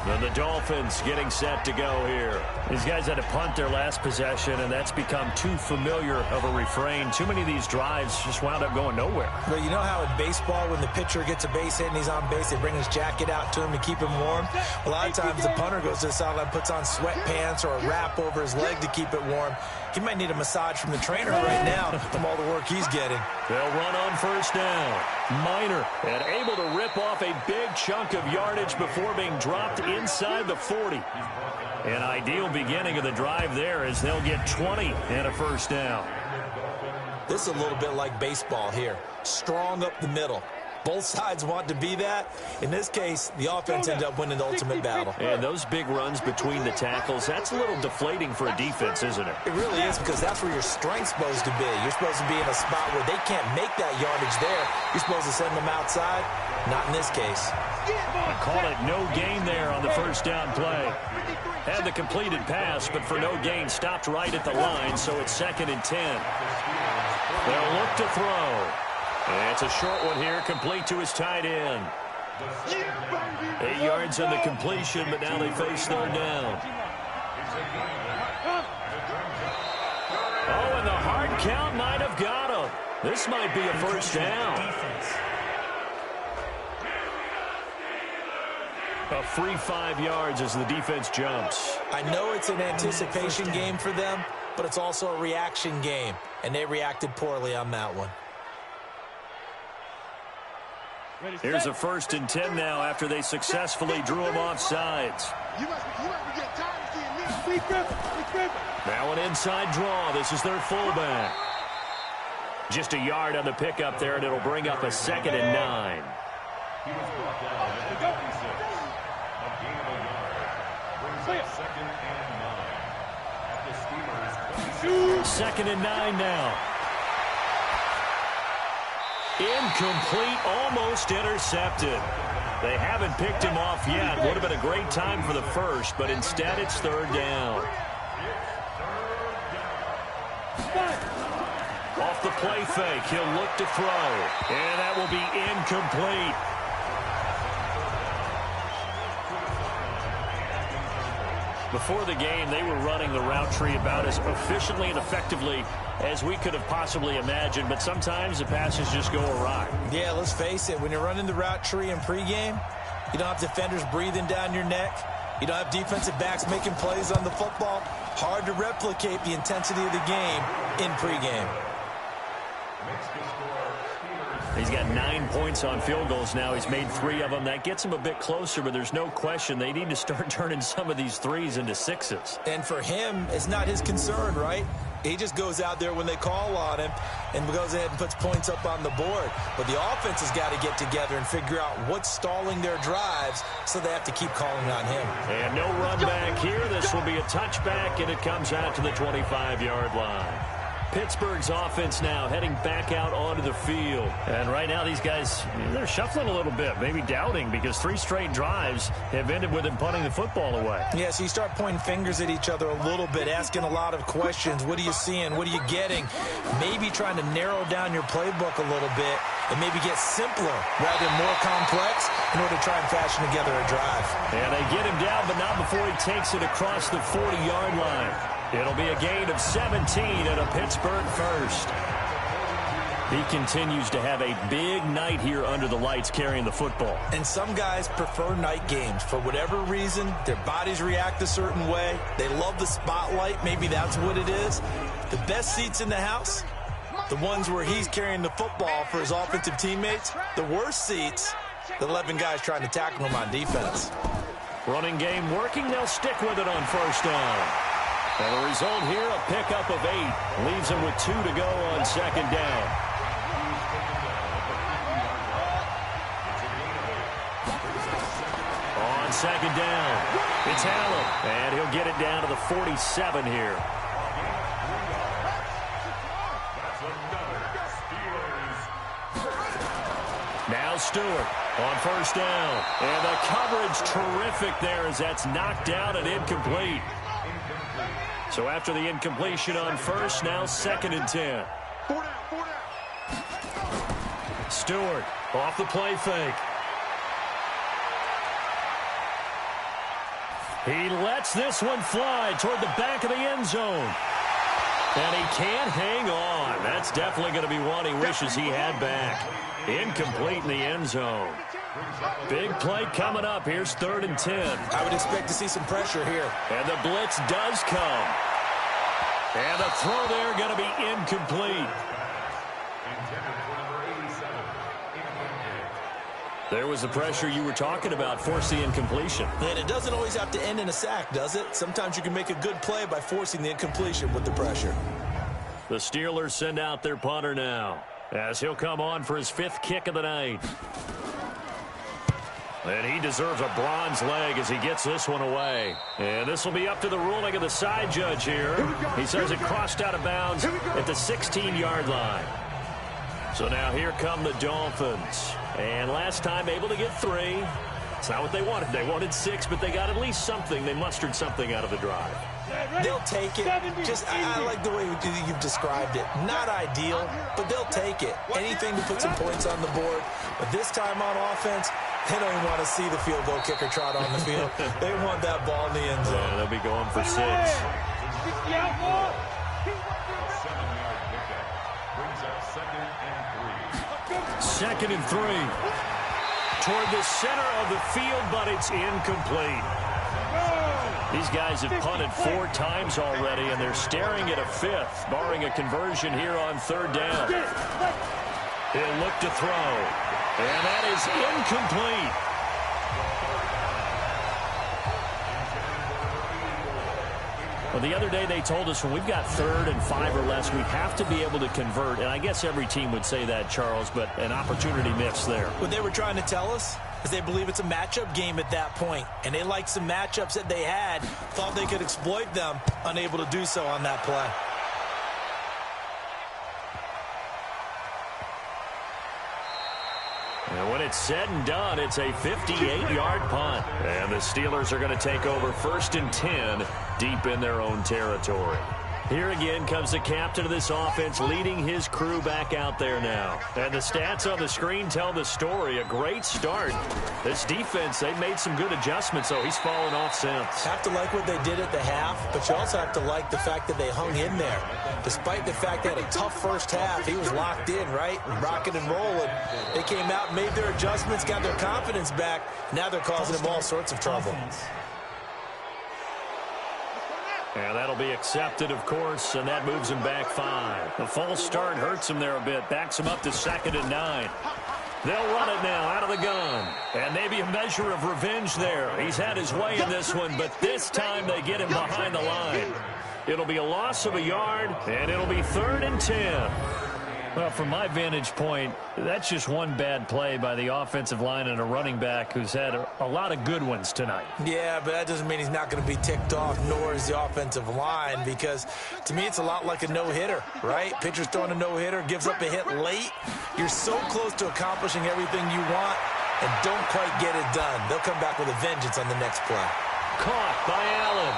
And the Dolphins getting set to go here. These guys had to punt their last possession, and that's become too familiar of a refrain. Too many of these drives just wound up going nowhere. Well, you know how in baseball, when the pitcher gets a base hit and he's on base, they bring his jacket out to him to keep him warm? A lot of times the punter goes to the sideline, puts on sweatpants or a wrap over his leg to keep it warm. He might need a massage from the trainer right now from all the work he's getting. They'll run on 1st down. Minor and able to rip off a big chunk of yardage before being dropped inside the 40. An ideal beginning of the drive there as they'll get 20 and a 1st down. This is a little bit like baseball here. Strong up the middle. Both sides want to be that. In this case, the offense ended up winning the ultimate battle. And those big runs between the tackles, that's a little deflating for a defense, isn't it? It really is, because that's where your strength's supposed to be. You're supposed to be in a spot where they can't make that yardage there. You're supposed to send them outside. Not in this case. Call it no gain there on the 1st down play. Had the completed pass, but for no gain, stopped right at the line, so it's 2nd and 10. They'll look to throw. And it's a short one here, complete to his tight end. 8 yards on the completion, but now they face 3rd down. Oh, and the hard count might have got him. This might be a 1st down. A free 5 yards as the defense jumps. I know it's an anticipation game for them, but it's also a reaction game, and they reacted poorly on that one. Here's a 1st and 10 now after they successfully drew him off sides. Now an inside draw. This is their fullback. Just a yard on the pickup there, and it'll bring up a 2nd and 9. He was brought down at the 56. A gain of a yard. Brings up 2nd and 9. At the Steelers' 2nd and 9 now. Incomplete, almost intercepted. They haven't picked him off yet. Would have been a great time for the 1st, but instead it's 3rd down. Off the play fake, he'll look to throw. And that will be incomplete. Before the game, they were running the route tree about as efficiently and effectively as we could have possibly imagined, but sometimes the passes just go awry. Yeah, let's face it. When you're running the route tree in pregame, You don't have defenders breathing down your neck. You don't have defensive backs making plays on the football. Hard to replicate the intensity of the game in pregame. He's got 9 points on field goals now. He's made 3 of them. That gets him a bit closer, but there's no question they need to start turning some of these threes into 6s. And for him, it's not his concern, right? He just goes out there when they call on him and goes ahead and puts points up on the board. But the offense has got to get together and figure out what's stalling their drives, so they have to keep calling on him. And no run back here. This will be a touchback, and it comes out to the 25-yard line. Pittsburgh's offense now heading back out onto the field. And right now these guys, they're shuffling a little bit, maybe doubting, because 3 straight drives have ended with them punting the football away. Yeah, so you start pointing fingers at each other a little bit, asking a lot of questions. What are you seeing? What are you getting? Maybe trying to narrow down your playbook a little bit and maybe get simpler rather than more complex in order to try and fashion together a drive. And they get him down, but not before he takes it across the 40-yard line. It'll be a gain of 17 and a Pittsburgh first. He continues to have a big night here under the lights carrying the football. And some guys prefer night games. For whatever reason, their bodies react a certain way. They love the spotlight. Maybe that's what it is. The best seats in the house, the ones where he's carrying the football for his offensive teammates. The worst seats, the 11 guys trying to tackle him on defense. Running game working. They'll stick with it on first down. And the result here, a pickup of 8. Leaves him with 2 to go on second down. On second down, it's Allen. And he'll get it down to the 47 here. Now Stewart on first down. And the coverage terrific there as that's knocked down and incomplete. So after the incompletion on first, now 2nd and 10. Stewart off the play fake. He lets this one fly toward the back of the end zone. And he can't hang on. That's definitely going to be one he wishes he had back. Incomplete in the end zone. Big play coming up. Here's 3rd and 10. I would expect to see some pressure here. And the blitz does come. And the throw there going to be incomplete. There was the pressure you were talking about, force the incompletion. And it doesn't always have to end in a sack, does it? Sometimes you can make a good play by forcing the incompletion with the pressure. The Steelers send out their punter now, as he'll come on for his 5th kick of the night. And he deserves a bronze leg as he gets this one away. And this will be up to the ruling of the side judge here. He says it crossed out of bounds at the 16-yard line. So now here come the Dolphins. And last time able to get 3. It's not what they wanted. They wanted 6, but they got at least something. They mustered something out of the drive. They'll take it. I like the way you've described it. Not ideal, but they'll take it. Anything to put some points on the board. But this time on offense, they don't even want to see the field goal kicker trot on the field. They want that ball in the end zone. Yeah, they'll be going for 6. 2nd and 3. Toward the center of the field, but it's incomplete. These guys have punted 4 times already, and they're staring at a 5th, barring a conversion here on 3rd down. He'll look to throw, and that is incomplete. Well, the other day they told us when we've got 3rd and 5 or less, we have to be able to convert. And I guess every team would say that, Charles, but an opportunity missed there. What they were trying to tell us is they believe it's a matchup game at that point. And they liked some matchups that they had, thought they could exploit them, unable to do so on that play. And when it's said and done, it's a 58-yard punt. And the Steelers are going to take over 1st and 10 deep in their own territory. Here again comes the captain of this offense leading his crew back out there now. And the stats on the screen tell the story. A great start. This defense, they've made some good adjustments, so he's fallen off since. Have to like what they did at the half, but you also have to like the fact that they hung in there. Despite the fact they had a tough first half, he was locked in, right? Rocking and rolling. They came out and made their adjustments, got their confidence back. Now they're causing him all sorts of trouble. And that'll be accepted, of course, and that moves him back 5. The false start hurts him there a bit, backs him up to 2nd and 9. They'll run it now out of the gun. And maybe a measure of revenge there. He's had his way in this one, but this time they get him behind the line. It'll be a loss of a yard, and it'll be 3rd and 10. Well, from my vantage point, that's just one bad play by the offensive line and a running back who's had a lot of good ones tonight. Yeah, but that doesn't mean he's not going to be ticked off, nor is the offensive line, because to me it's a lot like a no-hitter, right? Pitcher's throwing a no-hitter, gives up a hit late. You're so close to accomplishing everything you want and don't quite get it done. They'll come back with a vengeance on the next play. Caught by Allen.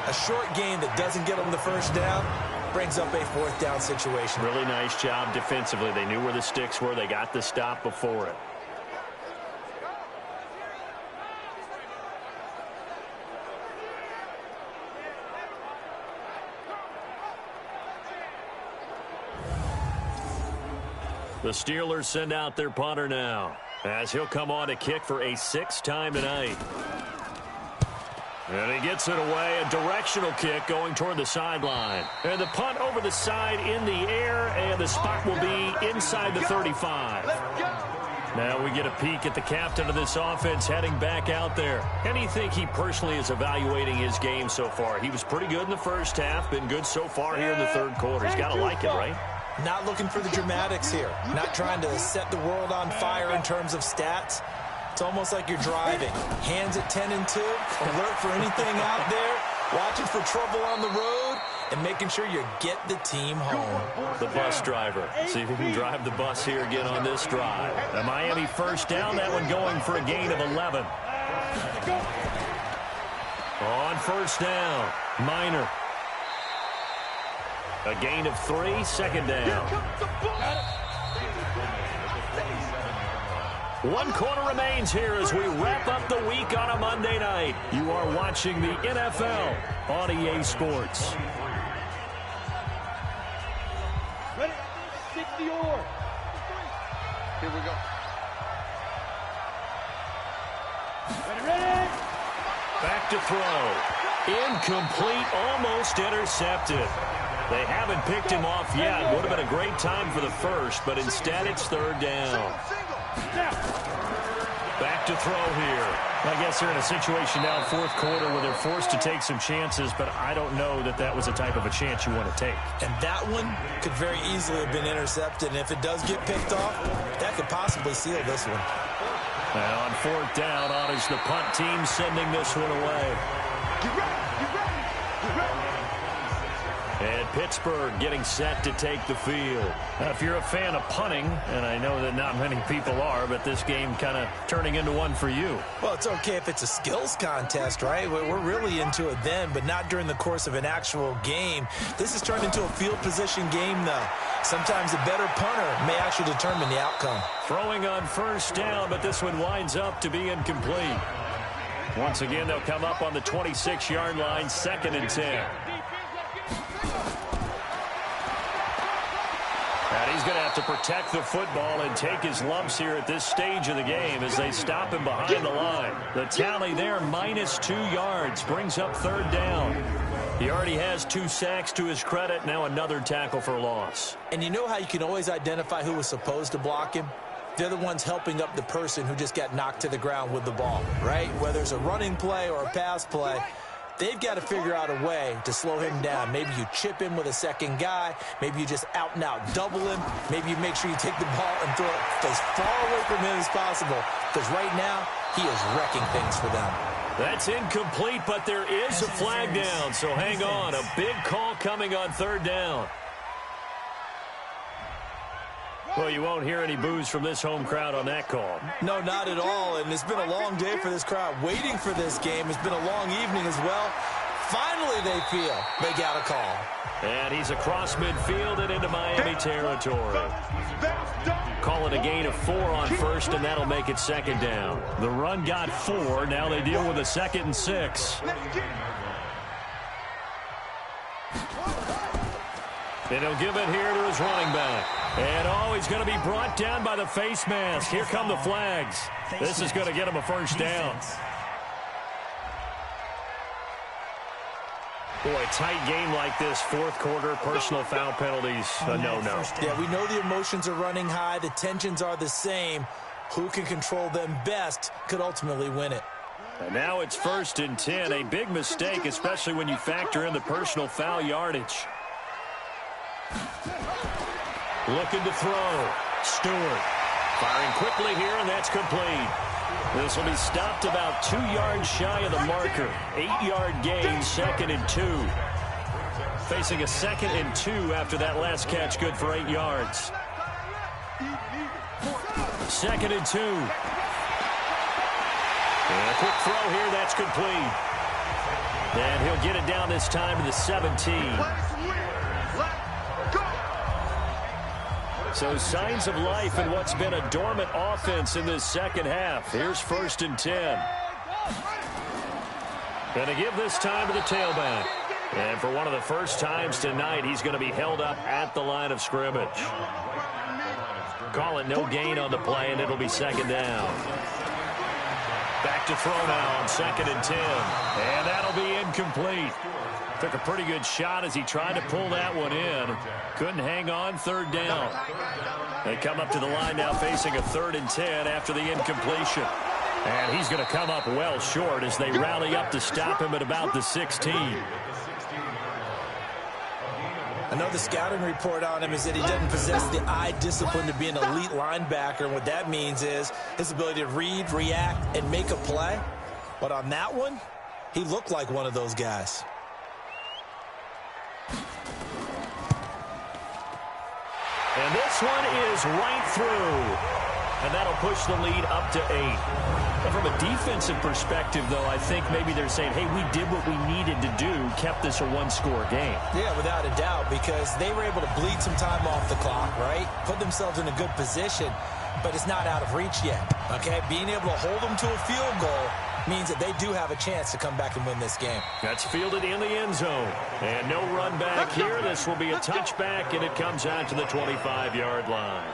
A short game that doesn't get them the first down brings up a 4th down situation. Really nice job defensively. They knew where the sticks were. They got the stop before it. The Steelers send out their punter now, as he'll come on to kick for a 6th time tonight. And he gets it away, a directional kick going toward the sideline. And the punt over the side in the air, and the spot will be inside the 35. Now we get a peek at the captain of this offense heading back out there. And you think he personally is evaluating his game so far? He was pretty good in the first half, been good so far here in the 3rd quarter. He's got to like it, right? Not looking for the dramatics here. Not trying to set the world on fire in terms of stats. It's almost like you're driving. Hands at 10 and 2. Alert for anything out there. Watching for trouble on the road. And making sure you get the team home. The bus driver. See if he can drive the bus here again on this drive. The Miami 1st down. That one going for a gain of 11. On 1st down. Minor. A gain of 3. 2nd down. 1 quarter remains here as we wrap up the week on a Monday night. You are watching the NFL on EA Sports. Ready? 60 or. Here we go. Ready? Back to throw. Incomplete, almost intercepted. They haven't picked him off yet. Would have been a great time for the first, but instead it's 3rd down. Back to throw here. I guess they're in a situation now in 4th quarter where they're forced to take some chances, but I don't know that that was the type of a chance you want to take. And that one could very easily have been intercepted. And if it does get picked off, that could possibly seal this one. Now on 4th down, honors the punt team sending this one away. Get ready. Get ready. Get ready. And Pittsburgh getting set to take the field. Now, if you're a fan of punting, and I know that not many people are, but this game kind of turning into one for you. Well, it's okay if it's a skills contest, right? We're really into it then, but not during the course of an actual game. This has turned into a field position game, though. Sometimes a better punter may actually determine the outcome. Throwing on 1st down, but this one winds up to be incomplete. Once again, they'll come up on the 26-yard line, 2nd and 10. And he's going to have to protect the football and take his lumps here at this stage of the game as they stop him behind the line. The tally there, -2 yards, brings up 3rd down. He already has 2 sacks to his credit, now another tackle for loss. And you know how you can always identify who was supposed to block him? They're the ones helping up the person who just got knocked to the ground with the ball, right? Whether it's a running play or a pass play, they've got to figure out a way to slow him down. Maybe you chip him with a second guy. Maybe you just out and out double him. Maybe you make sure you take the ball and throw it as far away from him as possible. Because right now, he is wrecking things for them. That's incomplete, but there is a flag down. So hang on. A big call coming on 3rd down. Well, you won't hear any boos from this home crowd on that call. No, not at all. And it's been a long day for this crowd waiting for this game. It's been a long evening as well. Finally, they feel they got a call. And he's across midfield and into Miami territory. Call it a gain of 4 on first, and that'll make it second down. The run got 4. Now they deal with a 2nd and 6. And he'll give it here to his running back. And, he's going to be brought down by the face mask. Here come the flags. This is going to get him a first down. Boy, tight game like this, fourth quarter, personal foul penalties, a no-no. Yeah, we know the emotions are running high. The tensions are the same. Who can control them best could ultimately win it. And now it's 1st and 10. A big mistake, especially when you factor in the personal foul yardage. Looking to throw. Stewart firing quickly here, and that's complete. This will be stopped about 2 yards shy of the marker. 8-yard gain, 2nd and 2. Facing a 2nd and 2 after that last catch, good for 8 yards. 2nd and 2. And a quick throw here, that's complete. And he'll get it down this time to the 17. So signs of life in what's been a dormant offense in this second half. Here's 1st and 10. Going to give this time to the tailback. And for one of the first times tonight, he's going to be held up at the line of scrimmage. Call it no gain on the play, and it'll be 2nd down. Back to throw now on 2nd and 10. And that'll be incomplete. Took a pretty good shot as he tried to pull that one in. Couldn't hang on, 3rd down. They come up to the line now facing a 3rd and 10 after the incompletion. And he's going to come up well short as they rally up to stop him at about the 16. I know the scouting report on him is that he doesn't possess the eye discipline to be an elite linebacker. And what that means is his ability to read, react, and make a play. But on that one, he looked like one of those guys. And this one is right through. And that'll push the lead up to 8. And from a defensive perspective, though, I think maybe they're saying, hey, we did what we needed to do, kept this a 1-score game. Yeah, without a doubt, because they were able to bleed some time off the clock, right? Put themselves in a good position, but it's not out of reach yet, okay? Being able to hold them to a field goal means that they do have a chance to come back and win this game. That's fielded in the end zone. And no run back here. This will be a touchback, and it comes out to the 25-yard line.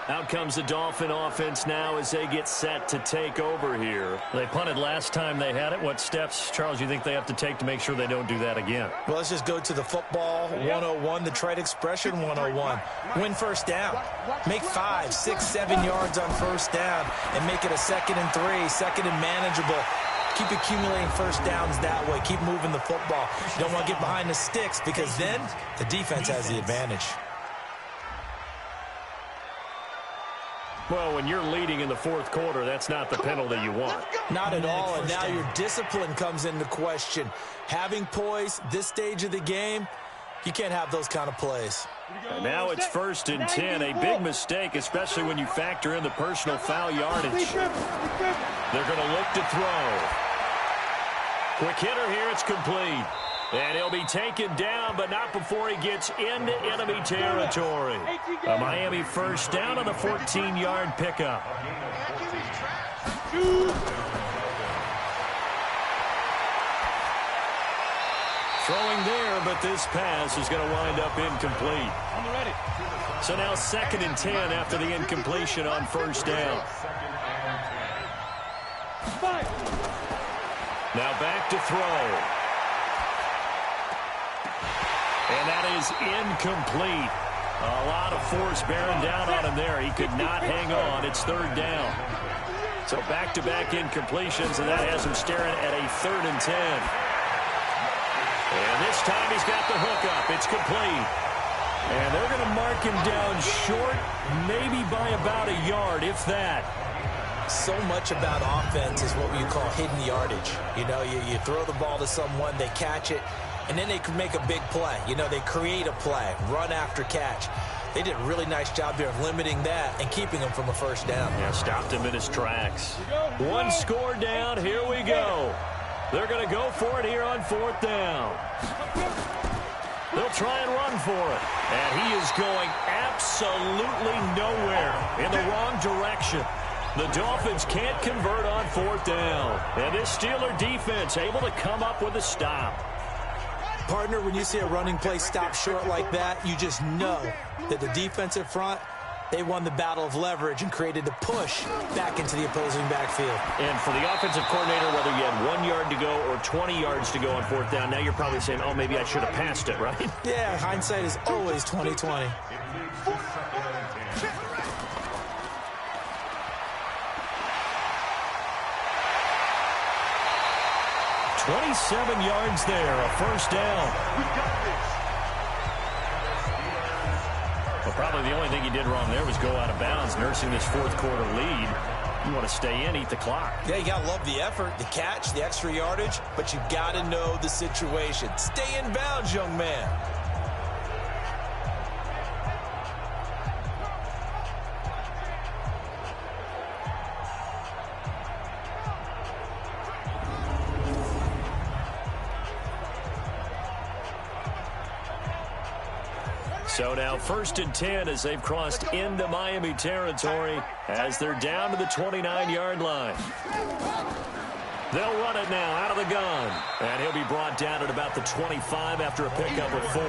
Out comes the Dolphin offense now as they get set to take over here. They punted last time they had it. What steps, Charles, you think they have to take to make sure they don't do that again? Well, let's just go to the football 101, the trade expression 101. Win 1st down. Make 5, 6, 7 yards on 1st down and make it a 2nd and 3, 2nd and manageable. Keep accumulating 1st downs that way. Keep moving the football. You don't want to get behind the sticks because then the defense has the advantage. Well, when you're leading in the 4th quarter, that's not the penalty you want. Not at all, and now your discipline comes into question. Having poise this stage of the game, you can't have those kind of plays. And now it's 1st and 10, a big mistake, especially when you factor in the personal foul yardage. They're going to look to throw. Quick hitter here, it's complete. And he'll be taken down, but not before he gets into enemy territory. A Miami 1st down on a 14-yard pickup. Throwing there, but this pass is going to wind up incomplete. So now 2nd and 10 after the incompletion on 1st down. Now back to throw. And that is incomplete. A lot of force bearing down on him there. He could not hang on. It's 3rd down. So back-to-back incompletions, and that has him staring at a 3rd and 10. And this time he's got the hook up. It's complete. And they're going to mark him down short, maybe by about a yard, if that. So much about offense is what you call hidden yardage. You know, you throw the ball to someone, they catch it, and then they can make a big play. You know, they create a play, run after catch. They did a really nice job there of limiting that and keeping him from a first down. Yeah, stopped him in his tracks. One score down. Here we go. They're going to go for it here on fourth down. They'll try and run for it. And he is going absolutely nowhere, in the wrong direction. The Dolphins can't convert on fourth down. And this Steeler defense able to come up with a stop. Partner, when you see a running play stop short like that, you just know that the defensive front, they won the battle of leverage and created the push back into the opposing backfield. And for the offensive coordinator, whether you had 1 yard to go or 20 yards to go on fourth down, now you're probably saying, oh, maybe I should have passed it, right? Yeah, hindsight is always 20/20. 27 yards there, a first down. Well, probably the only thing he did wrong there was go out of bounds, nursing this fourth quarter lead. You want to stay in, eat the clock. Yeah, you got to love the effort, the catch, the extra yardage, but you got to know the situation. Stay in bounds, young man. So now 1st and 10 as they've crossed into Miami territory as they're down to the 29-yard line. They'll run it now out of the gun. And he'll be brought down at about the 25 after a pickup of 4.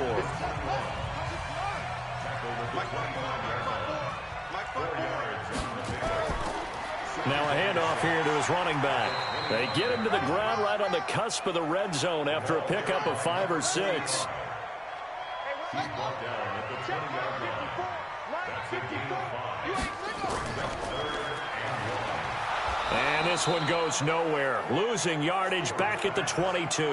Now a handoff here to his running back. They get him to the ground right on the cusp of the red zone after a pickup of 5 or 6. He's brought down at the 20-yard line. That's the gain of 5. And this one goes nowhere. Losing yardage back at the 22.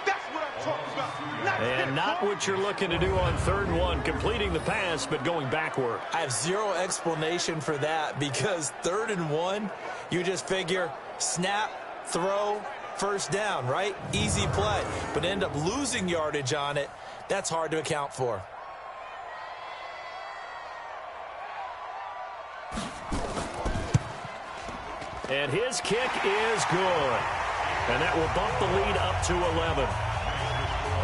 That's what I'm talking about. And not what you're looking to do on 3rd and 1, completing the pass, but going backward. I have zero explanation for that because 3rd and 1, you just figure snap, throw, first down, right? Easy play. But end up losing yardage on it. That's hard to account for. And his kick is good. And that will bump the lead up to 11.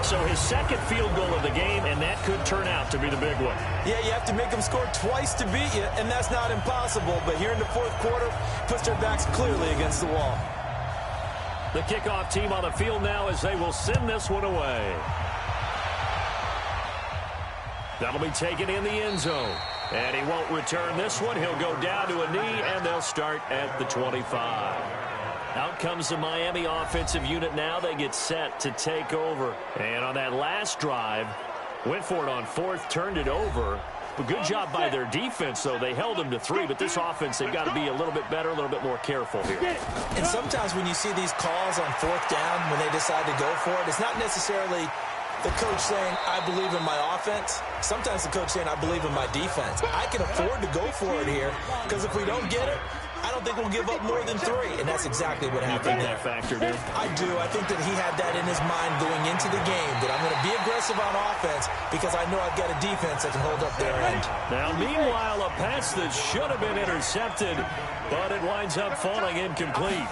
So his second field goal of the game, and that could turn out to be the big one. Yeah, you have to make them score twice to beat you, and that's not impossible. But here in the 4th quarter, puts their backs clearly against the wall. The kickoff team on the field now as they will send this one away. That'll be taken in the end zone. And he won't return this one. He'll go down to a knee, and they'll start at the 25. Out comes the Miami offensive unit now. They get set to take over. And on that last drive, went for it on 4th, turned it over. But good job by their defense, though. They held them to 3, but this offense, they've got to be a little bit better, a little bit more careful here. And sometimes when you see these calls on 4th down, when they decide to go for it, it's not necessarily the coach saying, I believe in my offense. Sometimes the coach saying, I believe in my defense. I can afford to go for it here because if we don't get it, I don't think we'll give up more than 3, and that's exactly what happened there. That factored in? I do. I think that he had that in his mind going into the game, that I'm going to be aggressive on offense because I know I've got a defense that can hold up their end. Now, meanwhile, a pass that should have been intercepted, but it winds up falling incomplete.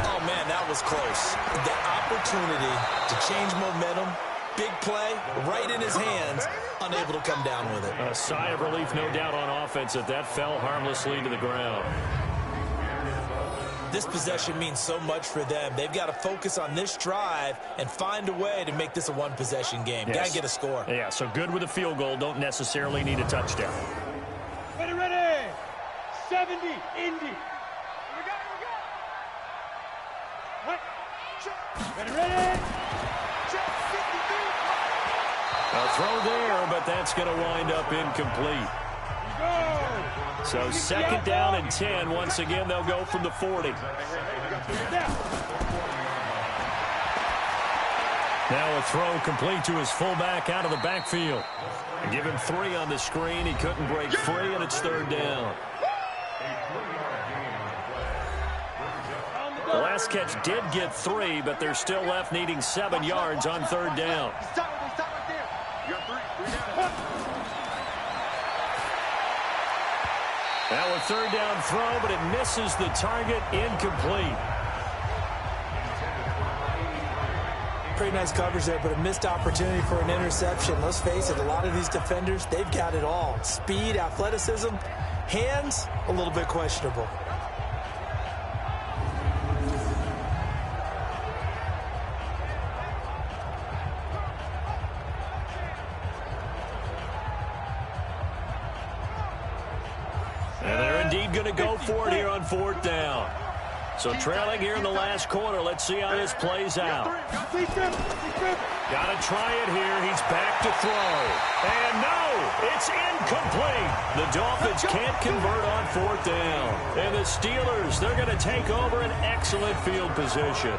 Oh, man, that was close. The opportunity to change momentum, big play, right in his hands, unable to come down with it. A sigh of relief, no doubt, on offense that fell harmlessly to the ground. This possession means so much for them. They've got to focus on this drive and find a way to make this a one-possession game. Yes. Got to get a score. Yeah, so good with a field goal. Don't necessarily need a touchdown. Ready, ready. 70, Indy. What? Ready, ready. A throw there, but that's going to wind up incomplete. So 2nd down and 10. Once again, they'll go from the 40. Now a throw complete to his fullback out of the backfield. And give him 3 on the screen. He couldn't break free, and it's 3rd down. The last catch did get 3, but they're still left needing 7 yards on 3rd down. Now a third down throw, but it misses the target, incomplete. Pretty nice coverage there, but a missed opportunity for an interception. Let's face it, a lot of these defenders, they've got it all. Speed, athleticism, hands, a little bit questionable. And they're indeed going to go for it here on fourth down. So trailing here in the last quarter. Let's see how this plays out. Got to try it here. He's back to throw. And no, it's incomplete. The Dolphins can't convert on fourth down. And the Steelers, they're going to take over an excellent field position.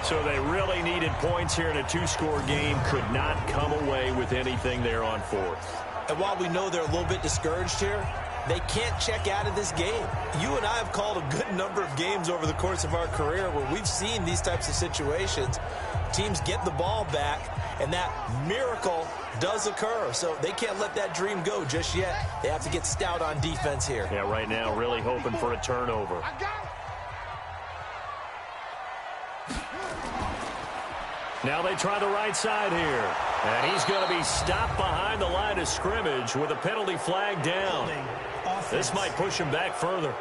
So they really needed points here in a two-score game. Could not come away with anything there on fourth. And while we know they're a little bit discouraged here, they can't check out of this game. You and I have called a good number of games over the course of our career where we've seen these types of situations. Teams get the ball back, and that miracle does occur. So they can't let that dream go just yet. They have to get stout on defense here. Yeah, right now really hoping for a turnover. Now they try the right side here. And he's going to be stopped behind the line of scrimmage with a penalty flag down. This might push him back further.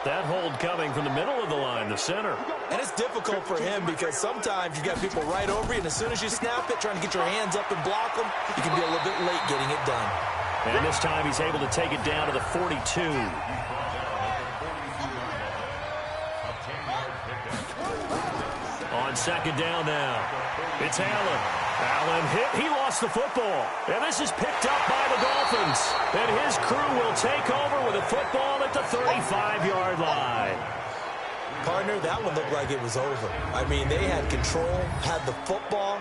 That hold coming from the middle of the line, the center. And it's difficult for him because sometimes you've got people right over you, and as soon as you snap it, trying to get your hands up and block them, you can be a little bit late getting it done. And this time he's able to take it down to the 42. On second down now. It's Allen. Allen hit. He lost the football. And this is picked up by the Dolphins. And his crew will take over with a football at the 35-yard line. Partner, that one looked like it was over. I mean, they had control, had the football,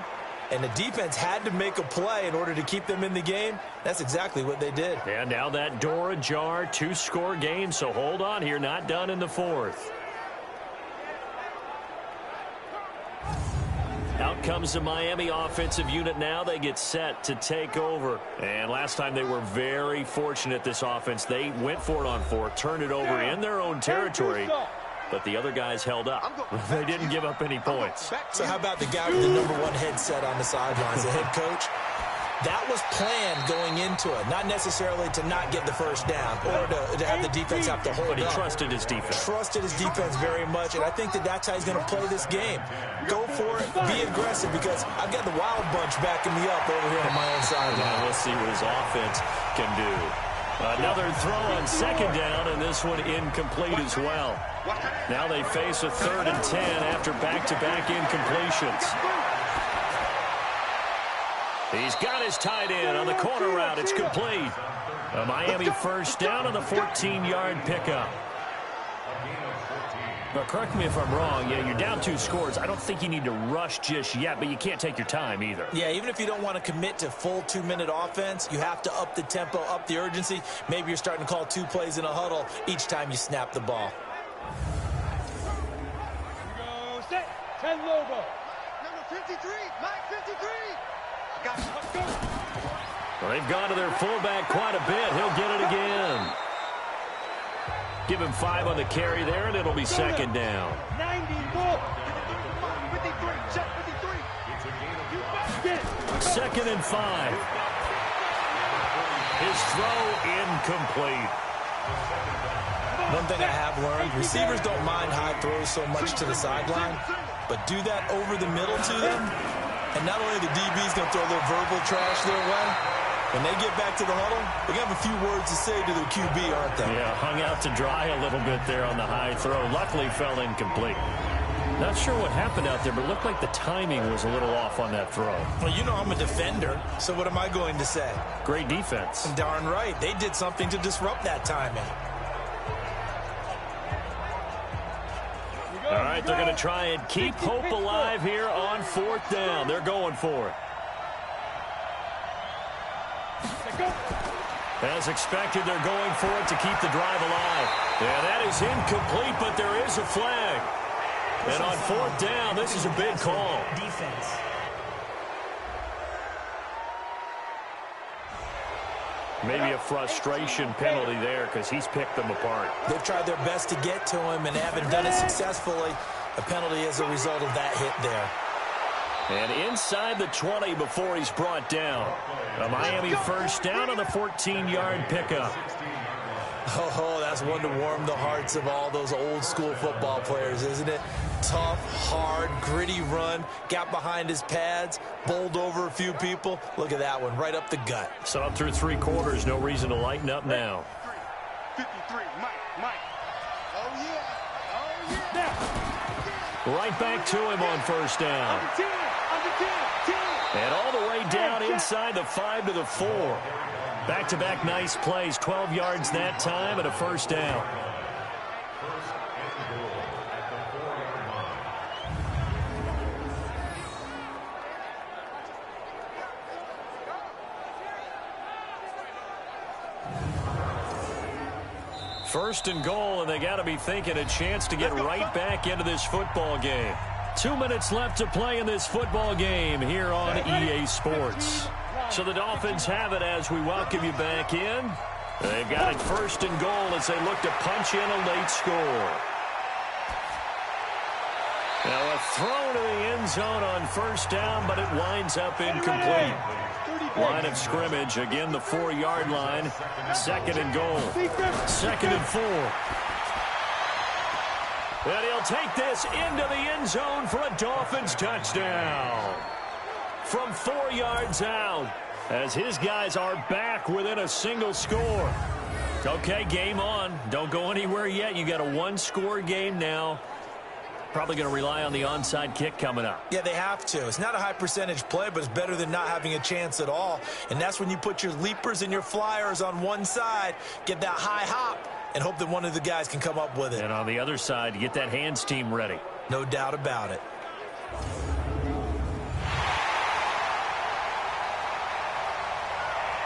and the defense had to make a play in order to keep them in the game. That's exactly what they did. And now that door ajar, two-score game. So hold on here. Not done in the fourth. Out comes the Miami offensive unit now. They get set to take over. And last time they were very fortunate, this offense. They went for it on fourth, turned it over in their own territory, but the other guys held up. They didn't give up any points. So how about the guy with the #1 headset on the sidelines, the head coach? That was planned going into it, not necessarily to not get the first down or to have the defense have to hold up. But he trusted his defense. Trusted his defense very much, and I think that that's how he's going to play this game. Go for it, be aggressive, because I've got the wild bunch backing me up over here on my own sideline. Now we'll see what his offense can do. Another throw on second down, and this one incomplete as well. Now they face a 3rd and 10 after back-to-back incompletions. He's got his tight end on the corner route. It's complete. A Miami first down on the 14-yard pickup. But correct me if I'm wrong. Yeah, you're down 2 scores. I don't think you need to rush just yet, but you can't take your time either. Yeah, even if you don't want to commit to full 2-minute offense, you have to up the tempo, up the urgency. Maybe you're starting to call 2 plays in a huddle each time you snap the ball. Here we go. Set. 10 logo. Number 53. Mike 53. Let's go. Well, they've gone to their fullback quite a bit. He'll get it again. Give him 5 on the carry there, and it'll be second down. 94. 53. Check 53. 2nd and 5. His throw incomplete. One thing I have learned, receivers don't mind high throws so much to the sideline, but do that over the middle to them, and not only the DB's going to throw a little verbal trash their way, when they get back to the huddle, they're going to have a few words to say to their QB, aren't they? Yeah, hung out to dry a little bit there on the high throw. Luckily fell incomplete. Not sure what happened out there, but it looked like the timing was a little off on that throw. Well, you know I'm a defender, so what am I going to say? Great defense. Darn right. They did something to disrupt that timing. All right, they're going to try and keep hope alive here on 4th down. They're going for it. As expected, they're going for it to keep the drive alive. Yeah, that is incomplete, but there is a flag. And on 4th down, this is a big call. Defense. Maybe a frustration penalty there because he's picked them apart. They've tried their best to get to him and haven't done it successfully. A penalty as a result of that hit there. And inside the 20 before he's brought down. A Miami first down on the 14-yard pickup. Oh, that's one to warm the hearts of all those old-school football players, isn't it? Tough, hard, gritty run. Got behind his pads, bowled over a few people. Look at that one, right up the gut. So up through 3 quarters, no reason to lighten up now. 53, Mike. Oh, yeah. Right back to him on first down. And all the way down inside the 5 to the 4. Back-to-back nice plays, 12 yards that time and a first down. First and goal, and they got to be thinking a chance to get right back into this football game. 2 minutes left to play in this football game here on EA Sports. So the Dolphins have it as we welcome you back in. They've got it first and goal as they look to punch in a late score. Now a throw to the end zone on first down, but it winds up incomplete. Line of scrimmage, again the 4-yard line. Second and goal. Second and 4. And he'll take this into the end zone for a Dolphins touchdown. From 4 yards out, as his guys are back within a single score. Okay, game on. Don't go anywhere yet. You got a 1-score game now. Probably going to rely on the onside kick coming up. Yeah, they have to. It's not a high percentage play, but it's better than not having a chance at all. And that's when you put your leapers and your flyers on one side, get that high hop, and hope that one of the guys can come up with it. And on the other side, get that hands team ready. No doubt about it.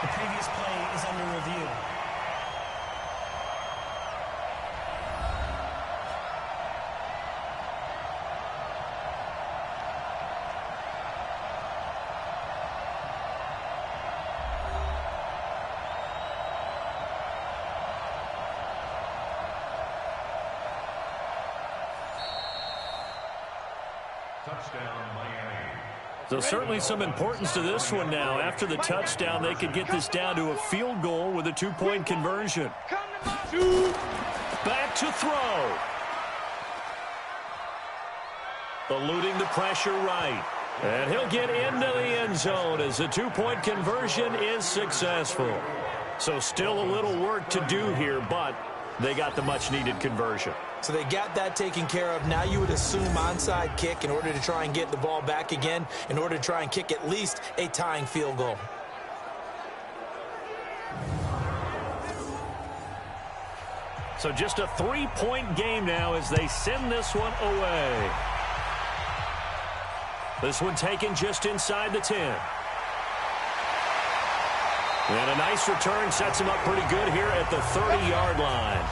The previous play is under review. Touchdown, Miami. So certainly some importance to this one now. After the touchdown, they could get this down to a field goal with a 2-point conversion. Back to throw. Eluding the pressure right. And he'll get into the end zone as the 2-point conversion is successful. So still a little work to do here, but they got the much-needed conversion. So they got that taken care of. Now you would assume onside kick in order to try and get the ball back again, in order to try and kick at least a tying field goal. So just a 3-point game now as they send this one away. This one taken just inside the 10. And a nice return sets him up pretty good here at the 30-yard line.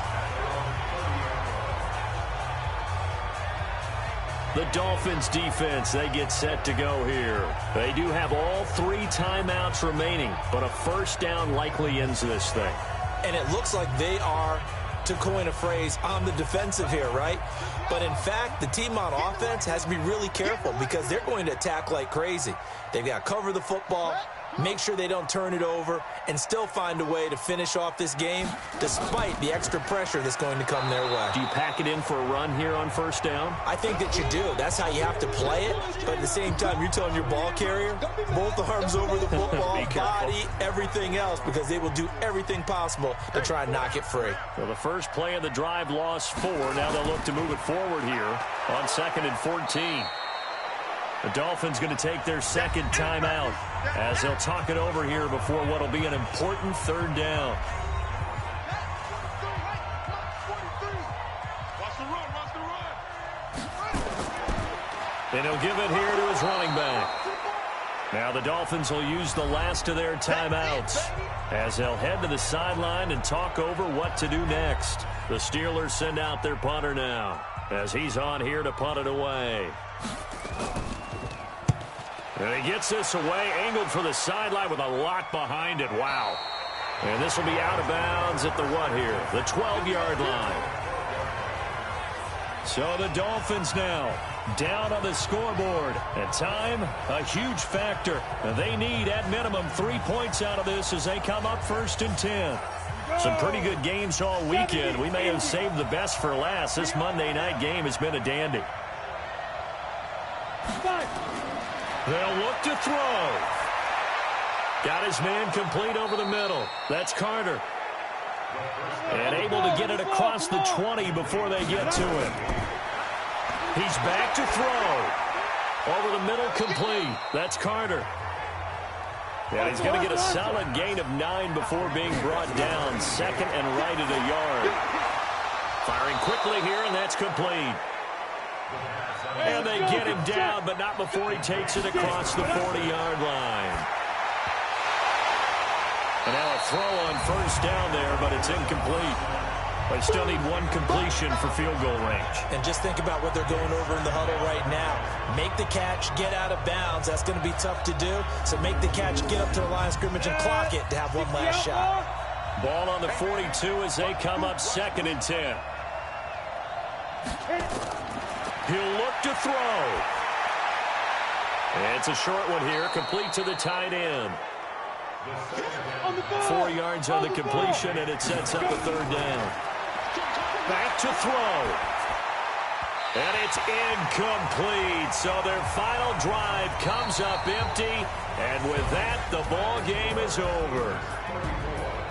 The Dolphins defense, they get set to go here. They do have all 3 timeouts remaining, but a first down likely ends this thing. And it looks like they are, to coin a phrase, on the defensive here, right? But in fact, the team on offense has to be really careful because they're going to attack like crazy. They've got to cover the football, make sure they don't turn it over, and still find a way to finish off this game despite the extra pressure that's going to come their way. Do you pack it in for a run here on first down? I think that you do. That's how you have to play it. But at the same time, you're telling your ball carrier, both arms over the football, body, everything else, because they will do everything possible to try and knock it free. Well, the first play of the drive lost 4. Now they'll look to move it forward here on 2nd and 14. The Dolphins going to take their second timeout as they'll talk it over here before what will be an important 3rd down. And he'll give it here to his running back. Now the Dolphins will use the last of their timeouts as they'll head to the sideline and talk over what to do next. The Steelers send out their punter now as he's on here to punt it away. And he gets this away, angled for the sideline with a lot behind it. Wow. And this will be out of bounds at the what here? The 12-yard line. So the Dolphins now down on the scoreboard. And time, a huge factor. They need, at minimum, 3 points out of this as they come up 1st and 10. Some pretty good games all weekend. We may have saved the best for last. This Monday night game has been a dandy. They'll look to throw. Got his man complete over the middle. That's Carter. And able to get it across the 20 before they get to it. He's back to throw. Over the middle, complete. That's Carter. And he's going to get a solid gain of 9 before being brought down. 2nd and right at a yard. Firing quickly here, and that's complete. And they get him down, but not before he takes it across the 40-yard line. And now a throw on 1st down there, but it's incomplete. They still need 1 completion for field goal range. And just think about what they're going over in the huddle right now. Make the catch, get out of bounds. That's going to be tough to do. So make the catch, get up to the line of scrimmage, and clock it to have one last shot. Ball on the 42 as they come up 2nd and 10. He'll look to throw. And it's a short one here, complete to the tight end. 4 yards on the completion, and it sets up a 3rd down. Back to throw. And it's incomplete. So their final drive comes up empty. And with that, the ball game is over.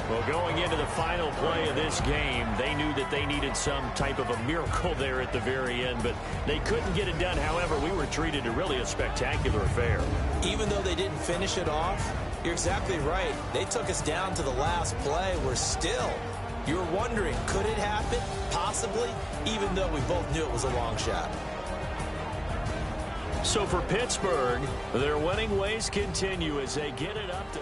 Well, going into the final play of this game, they knew that they needed some type of a miracle there at the very end, but they couldn't get it done. However, we were treated to really a spectacular affair. Even though they didn't finish it off, you're exactly right. They took us down to the last play. We're still, you're wondering, could it happen? Possibly, even though we both knew it was a long shot. So for Pittsburgh, their winning ways continue as they get it up to